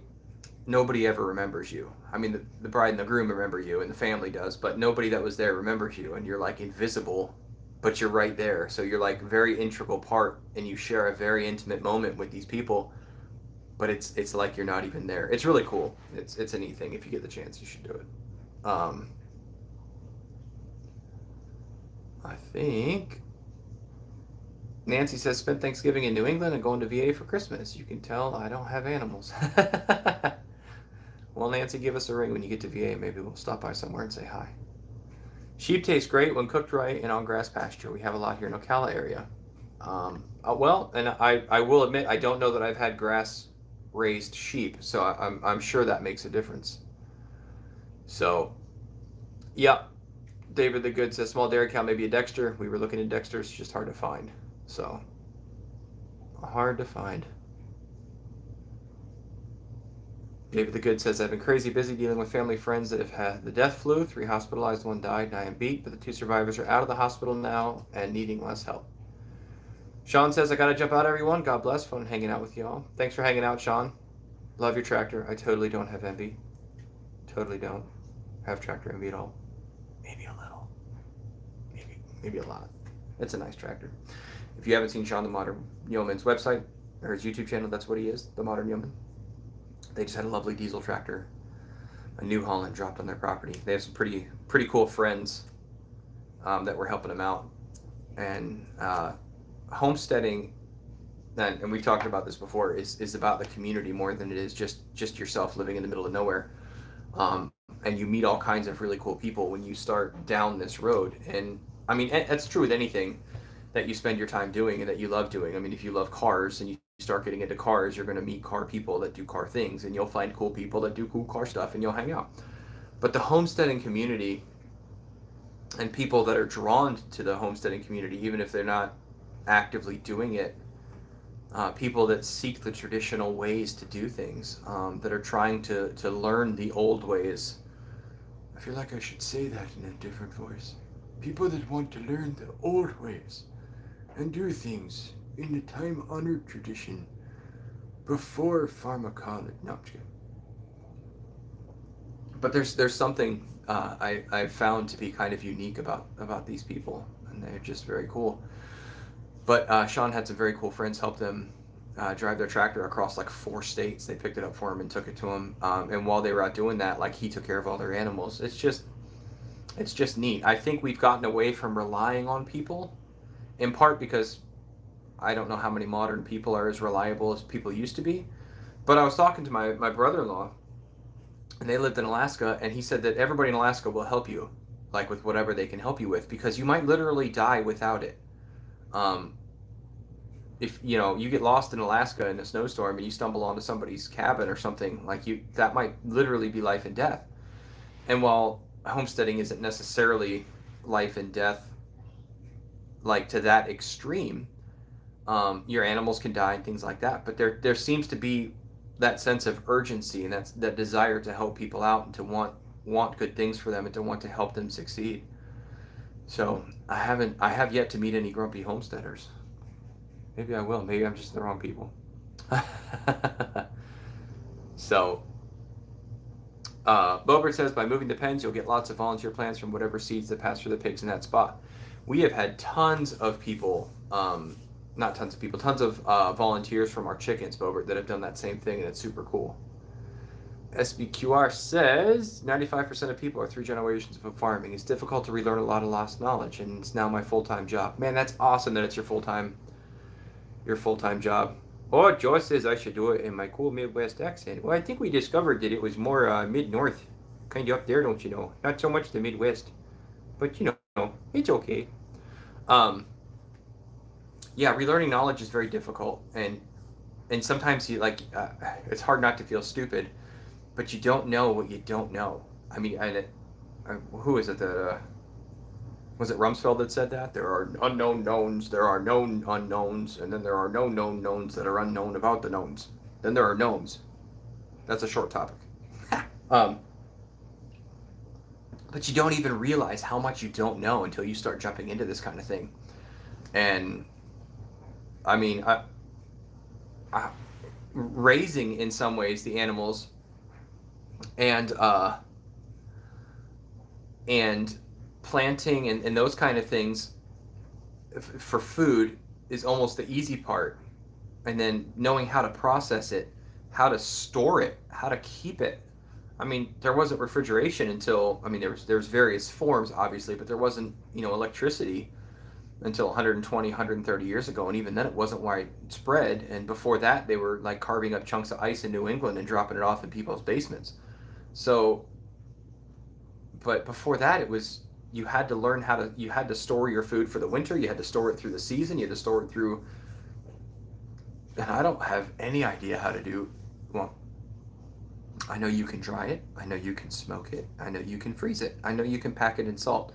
nobody ever remembers you. I mean, the bride and the groom remember you, and the family does, but nobody that was there remembers you, and you're like invisible, but you're right there. So you're like very integral part, and you share a very intimate moment with these people, but it's like you're not even there. It's really cool. It's a neat thing. If you get the chance, you should do it. I think Nancy says, spent Thanksgiving in New England and going to VA for Christmas. You can tell I don't have animals. Well, Nancy, give us a ring when you get to VA. Maybe we'll stop by somewhere and say hi. Sheep taste great when cooked right and on grass pasture. We have a lot here in Ocala area. Well, and I will admit, I don't know that I've had grass-raised sheep, so I'm sure that makes a difference. So, yeah. David the Good says, small dairy cow, maybe a Dexter. We were looking at Dexters, just hard to find. So, hard to find. David the Good says, I've been crazy busy dealing with family friends that have had the death flu. 3 hospitalized, 1 died, and I am beat, but the 2 survivors are out of the hospital now and needing less help. Sean says, I gotta jump out, everyone. God bless. Fun hanging out with y'all. Thanks for hanging out, Sean. Love your tractor. I totally don't have envy. Totally don't have tractor envy at all. Maybe a little. Maybe a lot. It's a nice tractor. If you haven't seen Sean the Modern Yeoman's website or his YouTube channel, that's what he is, the Modern Yeoman. They just had a lovely diesel tractor, a New Holland, dropped on their property. They have some pretty cool friends that were helping them out. And homesteading, and we've talked about this before, is about the community more than it is just yourself living in the middle of nowhere. And you meet all kinds of really cool people when you start down this road. And I mean, that's true with anything that you spend your time doing and that you love doing. I mean, if you love cars and you start getting into cars, you're going to meet car people that do car things, and you'll find cool people that do cool car stuff, and you'll hang out. But the homesteading community and people that are drawn to the homesteading community, even if they're not actively doing it, people that seek the traditional ways to do things, that are trying to learn the old ways. I feel like I should say that in a different voice. People that want to learn the old ways and do things in the time-honored tradition before pharmacology. No, I'm just kidding. But there's something I've found to be kind of unique about these people, and they're just very cool. But Sean had some very cool friends help them drive their tractor across like 4 states. They picked it up for him and took it to him. And while they were out doing that, like, he took care of all their animals. It's just neat. I think we've gotten away from relying on people, in part because I don't know how many modern people are as reliable as people used to be. But I was talking to my brother-in-law, and they lived in Alaska, and he said that everybody in Alaska will help you, like with whatever they can help you with, because you might literally die without it. If you get lost in Alaska in a snowstorm and you stumble onto somebody's cabin or something, like, that might literally be life and death. And while homesteading isn't necessarily life and death, like, to that extreme, your animals can die and things like that. But there seems to be that sense of urgency and that desire to help people out and to want good things for them and to want to help them succeed. So I have yet to meet any grumpy homesteaders. Maybe I will. Maybe I'm just the wrong people. So Bobert says, by moving the pens, you'll get lots of volunteer plants from whatever seeds that pass through the pigs in that spot. We have had tons of people, not tons of people, tons of volunteers from our chickens, Bobert, that have done that same thing, and it's super cool. SBQR says 95% of people are 3 generations of farming. It's difficult to relearn a lot of lost knowledge, and it's now my full-time job. Man, that's awesome that it's your full-time job. Oh, Joe says I should do it in my cool Midwest accent. Well, I think we discovered that it was more mid-north, kind of up there, don't you know? Not so much the Midwest, but you know, it's okay. Yeah, relearning knowledge is very difficult, and sometimes you it's hard not to feel stupid, but you don't know what you don't know. I mean, who is it that was it Rumsfeld that said that? There are unknown knowns, there are known unknowns, and then there are no known knowns that are unknown about the knowns. Then there are knowns. That's a short topic. But you don't even realize how much you don't know until you start jumping into this kind of thing. And I mean, raising in some ways the animals and planting and those kind of things for food is almost the easy part, and then knowing how to process it, how to store it, how to keep it. I mean, there wasn't refrigeration until, I mean, there's various forms obviously, but there wasn't, electricity until 120, 130 years ago, and even then it wasn't widespread. And before that, they were like carving up chunks of ice in New England and dropping it off in people's basements. So, but before that, it was, you had to learn you had to store your food for the winter, you had to store it through the season, you had to store it through, and I don't have any idea how to do, well, I know you can dry it, I know you can smoke it, I know you can freeze it, I know you can pack it in salt,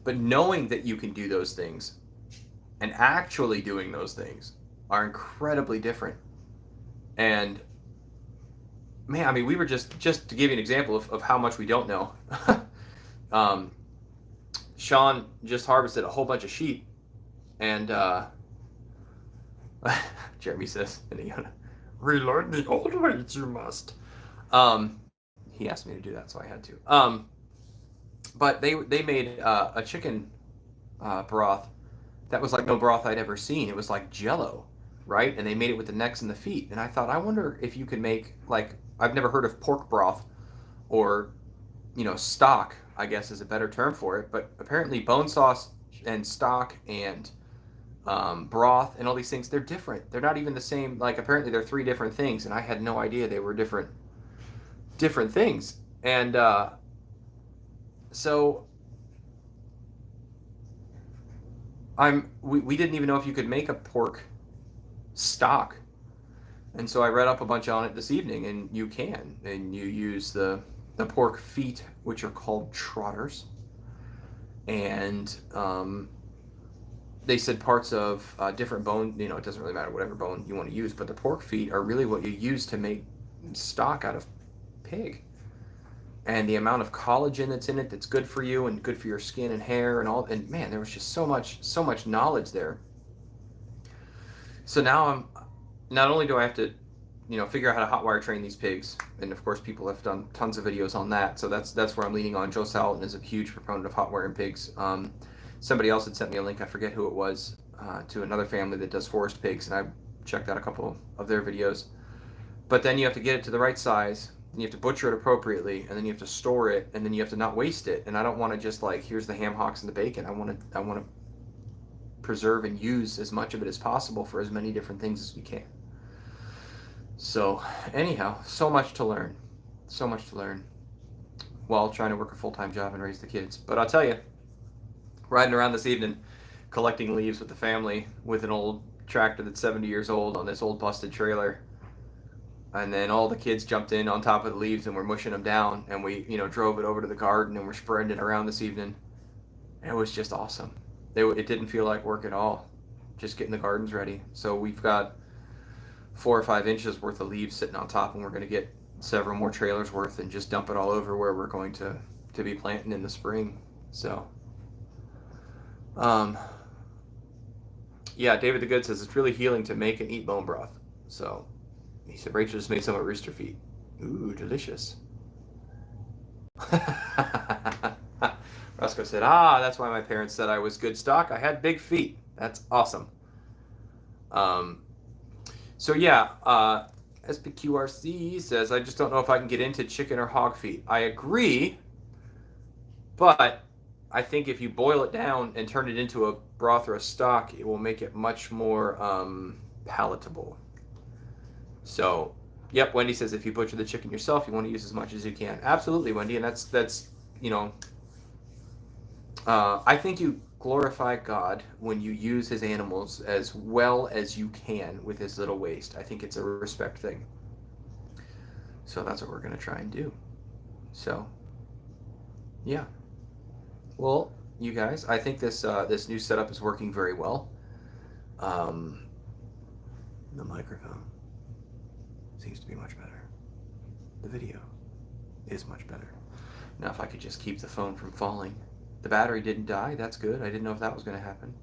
but knowing that you can do those things and actually doing those things are incredibly different. And man, I mean, we were just to give you an example of how much we don't know. Sean just harvested a whole bunch of sheep, and Jeremy says, relearn the old ways you must. He asked me to do that, so I had to. But they made a chicken broth that was like no broth I'd ever seen. It was like Jello, right? And they made it with the necks and the feet. And I thought, I wonder if you could make, like, I've never heard of pork broth, or stock, I guess is a better term for it. But apparently bone sauce and stock and broth and all these things, they're different. They're not even the same. Like, apparently they're 3 different things, and I had no idea they were different things. And so we didn't even know if you could make a pork stock. And so I read up a bunch on it this evening, and you can. And you use the pork feet, which are called trotters. And they said parts of different bone, it doesn't really matter whatever bone you want to use, but the pork feet are really what you use to make stock out of pig. And the amount of collagen that's in it that's good for you and good for your skin and hair and all. And man, there was just so much knowledge there. So now not only do I have to, figure out how to hot wire train these pigs, and of course people have done tons of videos on that. So that's where I'm leaning on. Joe Salatin is a huge proponent of hot wiring pigs. Somebody else had sent me a link, I forget who it was, to another family that does forest pigs, and I checked out a couple of their videos. But then you have to get it to the right size, and you have to butcher it appropriately, and then you have to store it, and then you have to not waste it. And I don't want to just like, here's the ham hocks and the bacon. I want to preserve and use as much of it as possible for as many different things as we can. So anyhow, so much to learn while trying to work a full-time job and raise the kids. But I'll tell you, riding around this evening collecting leaves with the family with an old tractor that's 70 years old on this old busted trailer, and then all the kids jumped in on top of the leaves and we're mushing them down, and we drove it over to the garden and we're spreading it around this evening. And it was just awesome. It didn't feel like work at all. just getting the gardens ready. So we've got 4 or 5 inches worth of leaves sitting on top, and we're going to get several more trailers worth and just dump it all over where we're going to be planting in the spring. So yeah, David the Good says it's really healing to make and eat bone broth. So he said Rachel just made some of rooster feet. Ooh, delicious. Roscoe said, that's why my parents said I was good stock. I had big feet. That's awesome. So yeah, SPQRC says, I just don't know if I can get into chicken or hog feet. I agree, but I think if you boil it down and turn it into a broth or a stock, it will make it much more palatable. So, yep, Wendy says if you butcher the chicken yourself, you want to use as much as you can. Absolutely, Wendy, and that's you know, I think you glorify God when you use his animals as well as you can with his little waste. I think it's a respect thing. So that's what we're going to try and do. So, yeah. Well, you guys, I think this this new setup is working very well. The microphone seems to be much better. The video is much better. Now, if I could just keep the phone from falling. The battery didn't die. That's good. I didn't know if that was going to happen.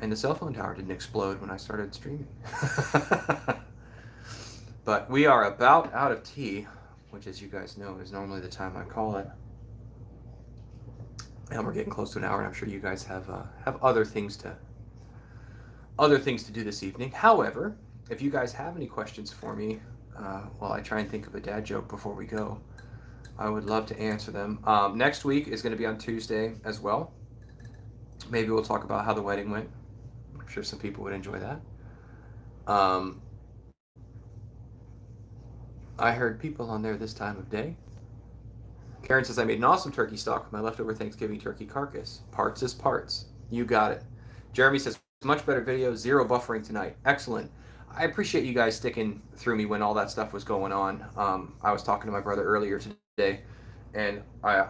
And the cell phone tower didn't explode when I started streaming. But we are about out of tea, which, as you guys know, is normally the time I call it. And we're getting close to an hour, and I'm sure you guys have other things to do this evening. However, if you guys have any questions for me, while I try and think of a dad joke before we go, I would love to answer them. Next week is going to be on Tuesday as well. Maybe we'll talk about how the wedding went. I'm sure some people would enjoy that. I heard people on there this time of day. Karen says, I made an awesome turkey stock with my leftover Thanksgiving turkey carcass. Parts is parts. You got it. Jeremy says, much better video, 0 buffering tonight. Excellent. I appreciate you guys sticking through me when all that stuff was going on. I was talking to my brother earlier today, and I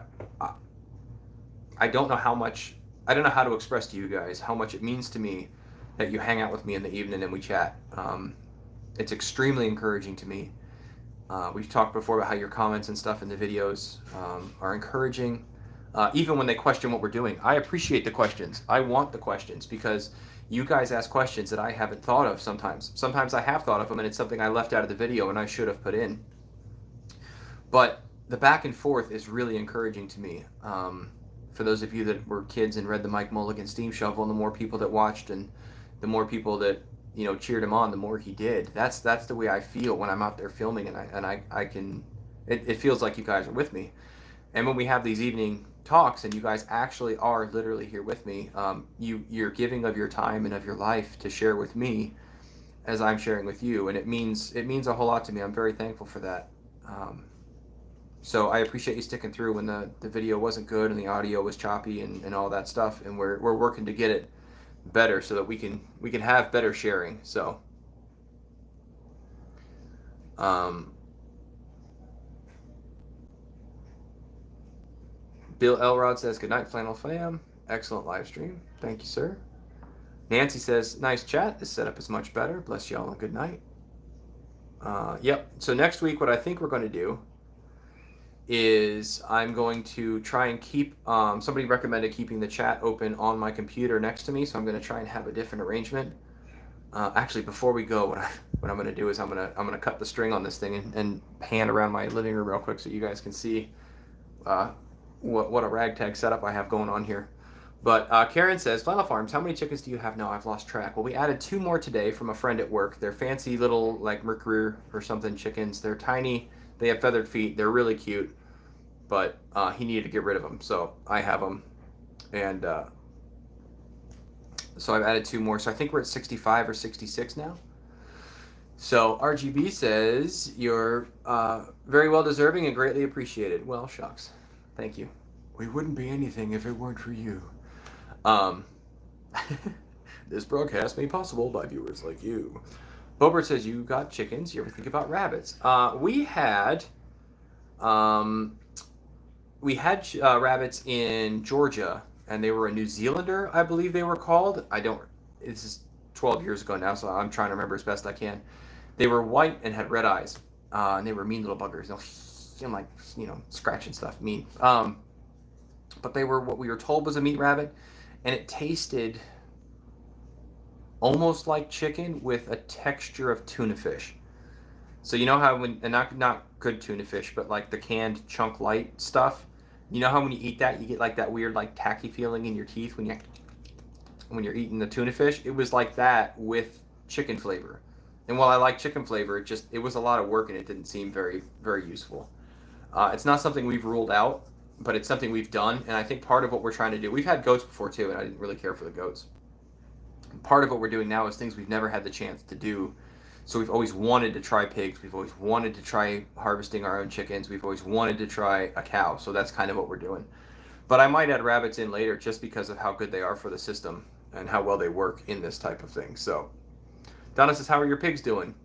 don't know how much, I don't know how to express to you guys how much it means to me that you hang out with me in the evening and we chat. It's extremely encouraging to me. We've talked before about how your comments and stuff in the videos are encouraging. Even when they question what we're doing, I appreciate the questions. I want the questions because you guys ask questions that I haven't thought of sometimes. Sometimes I have thought of them and it's something I left out of the video and I should have put in. But the back and forth is really encouraging to me. For those of you that were kids and read the Mike Mulligan Steam Shovel, and the more people that watched and the more people that cheered him on, the more he did. That's the way I feel when I'm out there filming, and I can. It feels like you guys are with me. And when we have these evening talks, and you guys actually are literally here with me, you're giving of your time and of your life to share with me, as I'm sharing with you, and it means a whole lot to me. I'm very thankful for that. So I appreciate you sticking through when the video wasn't good and the audio was choppy and all that stuff, and we're working to get it better so that we can have better sharing. So Bill Elrod says, good night, Flannel Fam. Excellent live stream. Thank you, sir. Nancy says, nice chat. This setup is much better. Bless y'all and good night. Yep. So next week, what I think we're going to do is I'm going to try and keep, somebody recommended keeping the chat open on my computer next to me, so I'm going to try and have a different arrangement. Actually, before we go, what I'm going to do is I'm going to cut the string on this thing and pan around my living room real quick so you guys can see what a ragtag setup I have going on here. But Karen says, Flannel Farms, how many chickens do you have now? I've lost track. Well, we added 2 more today from a friend at work. They're fancy little, like, Mercury or something chickens. They're tiny. They have feathered feet. They're really cute. But he needed to get rid of them, so I have them. And so I've added 2 more. So I think we're at 65 or 66 now. So RGB says, you're very well deserving and greatly appreciated. Well, shucks. Thank you. We wouldn't be anything if it weren't for you. This broadcast made possible by viewers like you. Bobert says, you got chickens. You ever think about rabbits? We had rabbits in Georgia and they were a New Zealander, I believe they were called. This is 12 years ago now, so I'm trying to remember as best I can. They were white and had red eyes, and they were mean little buggers. And like, scratching stuff, mean. But they were what we were told was a meat rabbit, and it tasted almost like chicken with a texture of tuna fish. So you know how and not good tuna fish, but like the canned chunk light stuff. You know how when you eat that, you get like that weird like tacky feeling in your teeth when you're eating the tuna fish? It was like that with chicken flavor. And while I like chicken flavor, it was a lot of work and it didn't seem very, very useful. It's not something we've ruled out, but it's something we've done. And I think part of what we're trying to do, we've had goats before too, and I didn't really care for the goats. Part of what we're doing now is things we've never had the chance to do. So we've always wanted to try pigs. We've always wanted to try harvesting our own chickens. We've always wanted to try a cow. So that's kind of what we're doing. But I might add rabbits in later just because of how good they are for the system and how well they work in this type of thing. So Donna says, how are your pigs doing?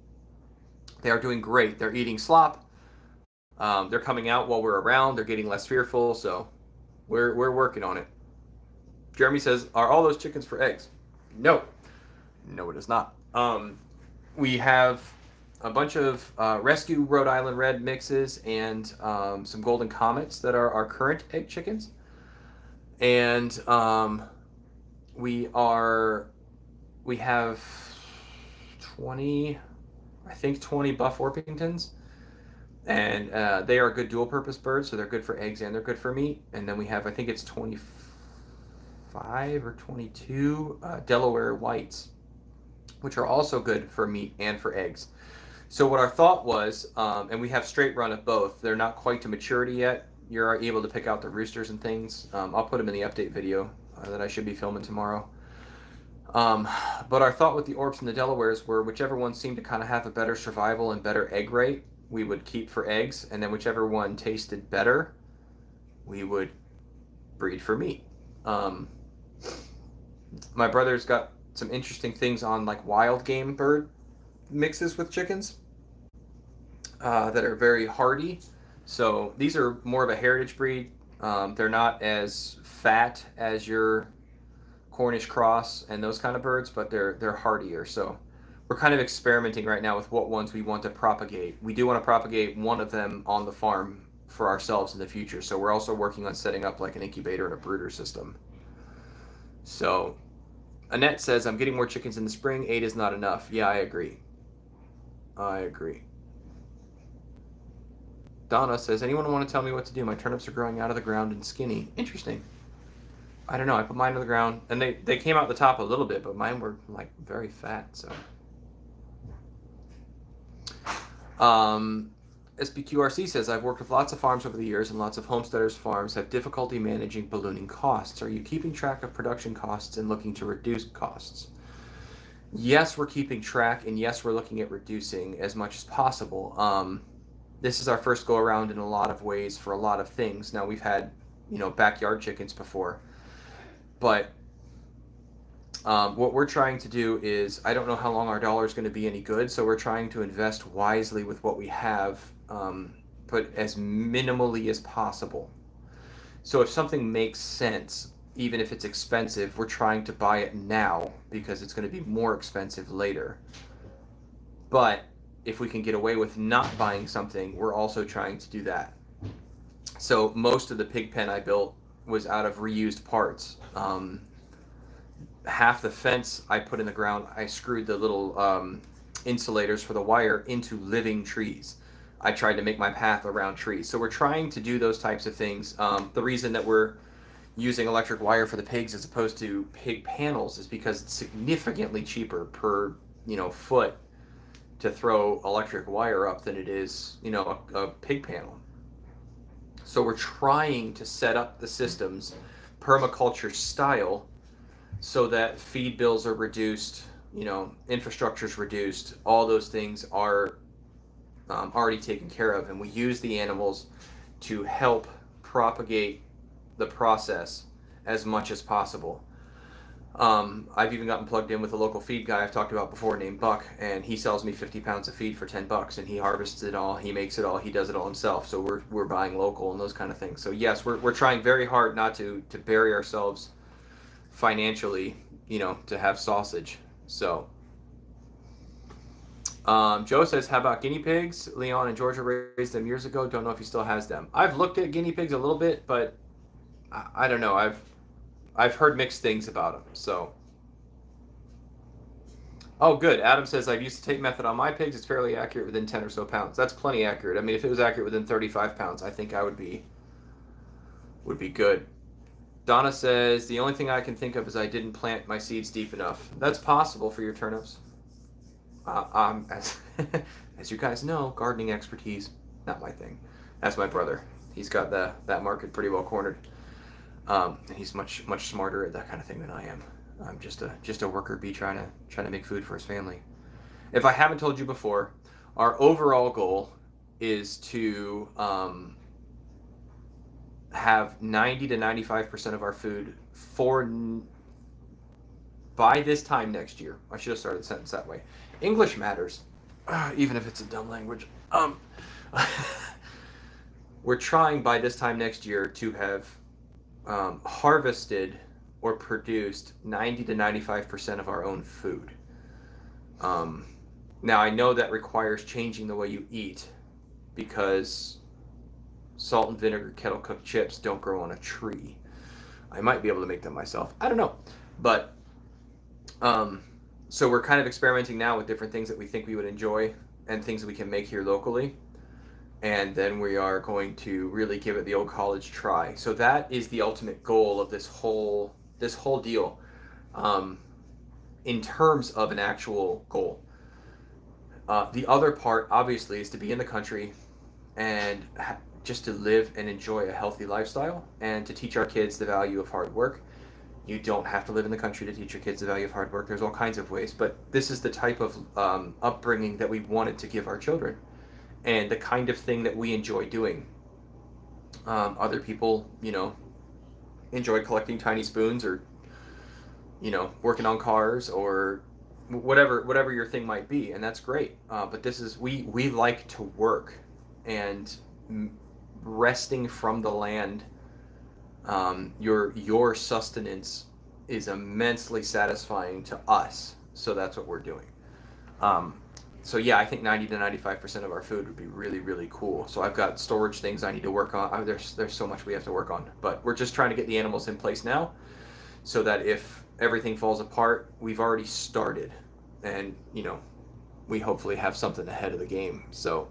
They are doing great. They're eating slop. They're coming out while we're around. They're getting less fearful. So we're working on it. Jeremy says, are all those chickens for eggs? No, it is not. We have a bunch of rescue Rhode Island Red mixes and some Golden Comets that are our current egg chickens. And we have 20 Buff Orpingtons. And they are good dual purpose birds, so they're good for eggs and they're good for meat. And then we have, I think it's 25 or 22 Delaware Whites, which are also good for meat and for eggs. So what our thought was, and we have straight run of both. They're not quite to maturity yet. You're able to pick out the roosters and things. I'll put them in the update video that I should be filming tomorrow. But our thought with the Orps and the Delawares were whichever one seemed to kind of have a better survival and better egg rate, we would keep for eggs. And then whichever one tasted better, we would breed for meat. My brother's got some interesting things on like wild game bird mixes with chickens that are very hardy. So these are more of a heritage breed. They're not as fat as your Cornish cross and those kind of birds, but they're hardier. So we're kind of experimenting right now with what ones we want to propagate. We do want to propagate one of them on the farm for ourselves in the future. So we're also working on setting up like an incubator and a brooder system. So Annette says, I'm getting more chickens in the spring. 8 is not enough. Yeah, I agree. Donna says, anyone want to tell me what to do? My turnips are growing out of the ground and skinny. Interesting. I don't know. I put mine on the ground, and they came out the top a little bit, but mine were like very fat. So, SBQRC says, I've worked with lots of farms over the years, and lots of homesteaders' farms have difficulty managing ballooning costs. Are you keeping track of production costs and looking to reduce costs? Yes, we're keeping track, and yes, we're looking at reducing as much as possible. This is our first go around in a lot of ways for a lot of things. Now, we've had, backyard chickens before, but what we're trying to do is, I don't know how long our dollar is going to be any good, so we're trying to invest wisely with what we have, but as minimally as possible. So if something makes sense, even if it's expensive, we're trying to buy it now because it's going to be more expensive later. But if we can get away with not buying something, we're also trying to do that. So most of the pig pen I built was out of reused parts. Half the fence I put in the ground, I screwed the little insulators for the wire into living trees. I tried to make my path around trees. So we're trying to do those types of things. The reason that we're using electric wire for the pigs as opposed to pig panels is because it's significantly cheaper per foot to throw electric wire up than it is a pig panel. So we're trying to set up the systems permaculture style so that feed bills are reduced, infrastructure is reduced, all those things are already taken care of, and we use the animals to help propagate the process as much as possible. I've even gotten plugged in with a local feed guy I've talked about before named Buck, and he sells me 50 pounds of feed for $10, and he harvests it all, he makes it all, he does it all himself. So we're buying local and those kind of things. So yes, we're trying very hard not to bury ourselves financially, to have sausage. So Joe says, how about guinea pigs? Leon and Georgia raised them years ago. Don't know if he still has them. I've looked at guinea pigs a little bit, but I don't know. I've heard mixed things about them. So, oh, good. Adam says, I've used the tape method on my pigs. It's fairly accurate within 10 or so pounds. That's plenty accurate. I mean, if it was accurate within 35 pounds, I think I would be good. Donna says, the only thing I can think of is I didn't plant my seeds deep enough. That's possible for your turnips. As you guys know, gardening expertise, not my thing. That's my brother. He's got that market pretty well cornered. And he's much smarter at that kind of thing than I am. I'm just a worker bee trying to make food for his family. If I haven't told you before, our overall goal is to have 90 to 95% of our food by this time next year. I should have started the sentence that way. English matters, even if it's a dumb language. We're trying by this time next year to have harvested or produced 90 to 95% of our own food. Now, I know that requires changing the way you eat, because salt and vinegar kettle cooked chips don't grow on a tree. I might be able to make them myself. I don't know. But so we're kind of experimenting now with different things that we think we would enjoy and things that we can make here locally. And then we are going to really give it the old college try. So that is the ultimate goal of this whole deal, in terms of an actual goal. The other part, obviously, is to be in the country and just to live and enjoy a healthy lifestyle, and to teach our kids the value of hard work. You don't have to live in the country to teach your kids the value of hard work. There's all kinds of ways, but this is the type of upbringing that we wanted to give our children, and the kind of thing that we enjoy doing. Other people, enjoy collecting tiny spoons, or working on cars, or whatever your thing might be, and that's great. But this is we like to work, and resting from the land. Your sustenance is immensely satisfying to us, so that's what we're doing. So yeah, I think 90 to 95% of our food would be really, really cool. So I've got storage things I need to work on. There's so much we have to work on, but we're just trying to get the animals in place now, so that if everything falls apart, we've already started, and we hopefully have something ahead of the game. So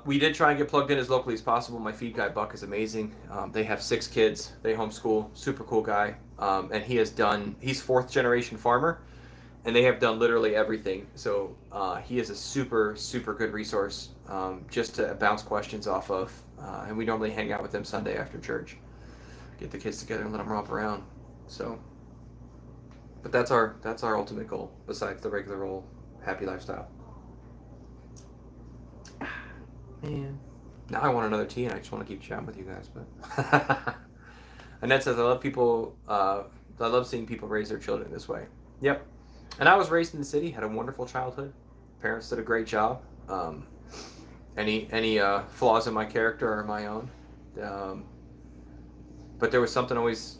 we did try and get plugged in as locally as possible. My feed guy Buck is amazing. They have 6 kids. They homeschool. Super cool guy. And he's 4th generation farmer, and they have done literally everything. So he is a super, super good resource, just to bounce questions off of. And we normally hang out with them Sunday after church. Get the kids together and let them romp around. So, but that's our ultimate goal, besides the regular old happy lifestyle. Man, now I want another tea, and I just want to keep chatting with you guys. But Annette says, I love seeing people raise their children this way. Yep. And I was raised in the city, had a wonderful childhood. Parents did a great job. Any flaws in my character are my own. But there was something always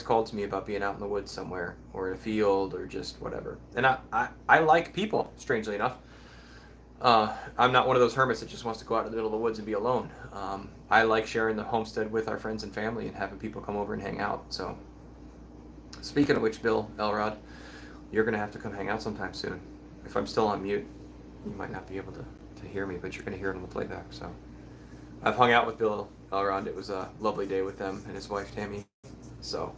called to me about being out in the woods somewhere, or in a field, or just whatever. And I like people, strangely enough. I'm not one of those hermits that just wants to go out in the middle of the woods and be alone. I like sharing the homestead with our friends and family, and having people come over and hang out. So, speaking of which, Bill Elrod, you're going to have to come hang out sometime soon. If I'm still on mute, you might not be able to hear me, but you're going to hear it on the playback. So, I've hung out with Bill Elrod. It was a lovely day with them and his wife, Tammy. So,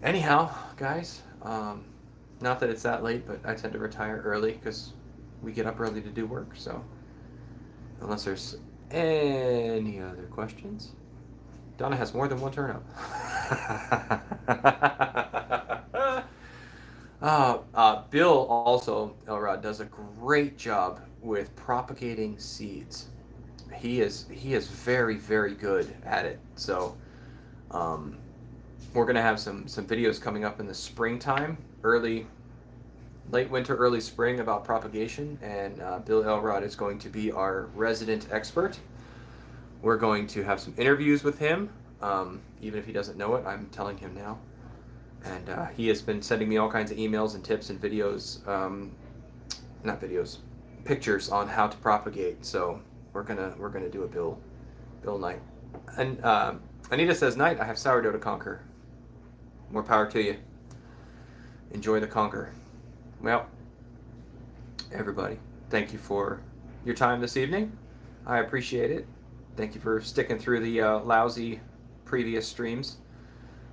anyhow, guys, not that it's that late, but I tend to retire early because we get up early to do work. So, unless there's any other questions, Donna has more than one turnip. Bill also, Elrod, does a great job with propagating seeds. He is very, very good at it. So We're going to have some videos coming up in the springtime, late winter, early spring, about propagation, and Bill Elrod is going to be our resident expert. We're going to have some interviews with him, even if he doesn't know it. I'm telling him now. And he has been sending me all kinds of emails and tips and videos, not videos, pictures on how to propagate. So we're gonna do a Bill night. And Anita says, "Night, I have sourdough to conquer." More power to you. Enjoy the conquer. Well, everybody, thank you for your time this evening. I appreciate it. Thank you for sticking through the lousy previous streams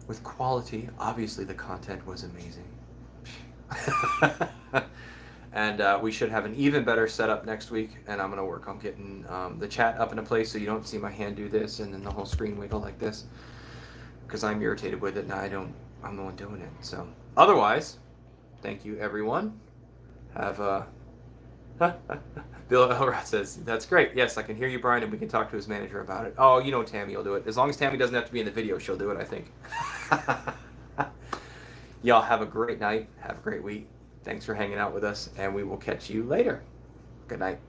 with quality. Obviously, the content was amazing. And we should have an even better setup next week, and I'm going to work on getting the chat up in a place so you don't see my hand do this and then the whole screen wiggle like this, because I'm irritated with it and I'm the one doing it. So otherwise, thank you, everyone. Have a... Bill Elrod says, "That's great. Yes, I can hear you, Brian, and we can talk to his manager about it." Oh, you know Tammy will do it. As long as Tammy doesn't have to be in the video, she'll do it, I think. Y'all have a great night. Have a great week. Thanks for hanging out with us, and we will catch you later. Good night.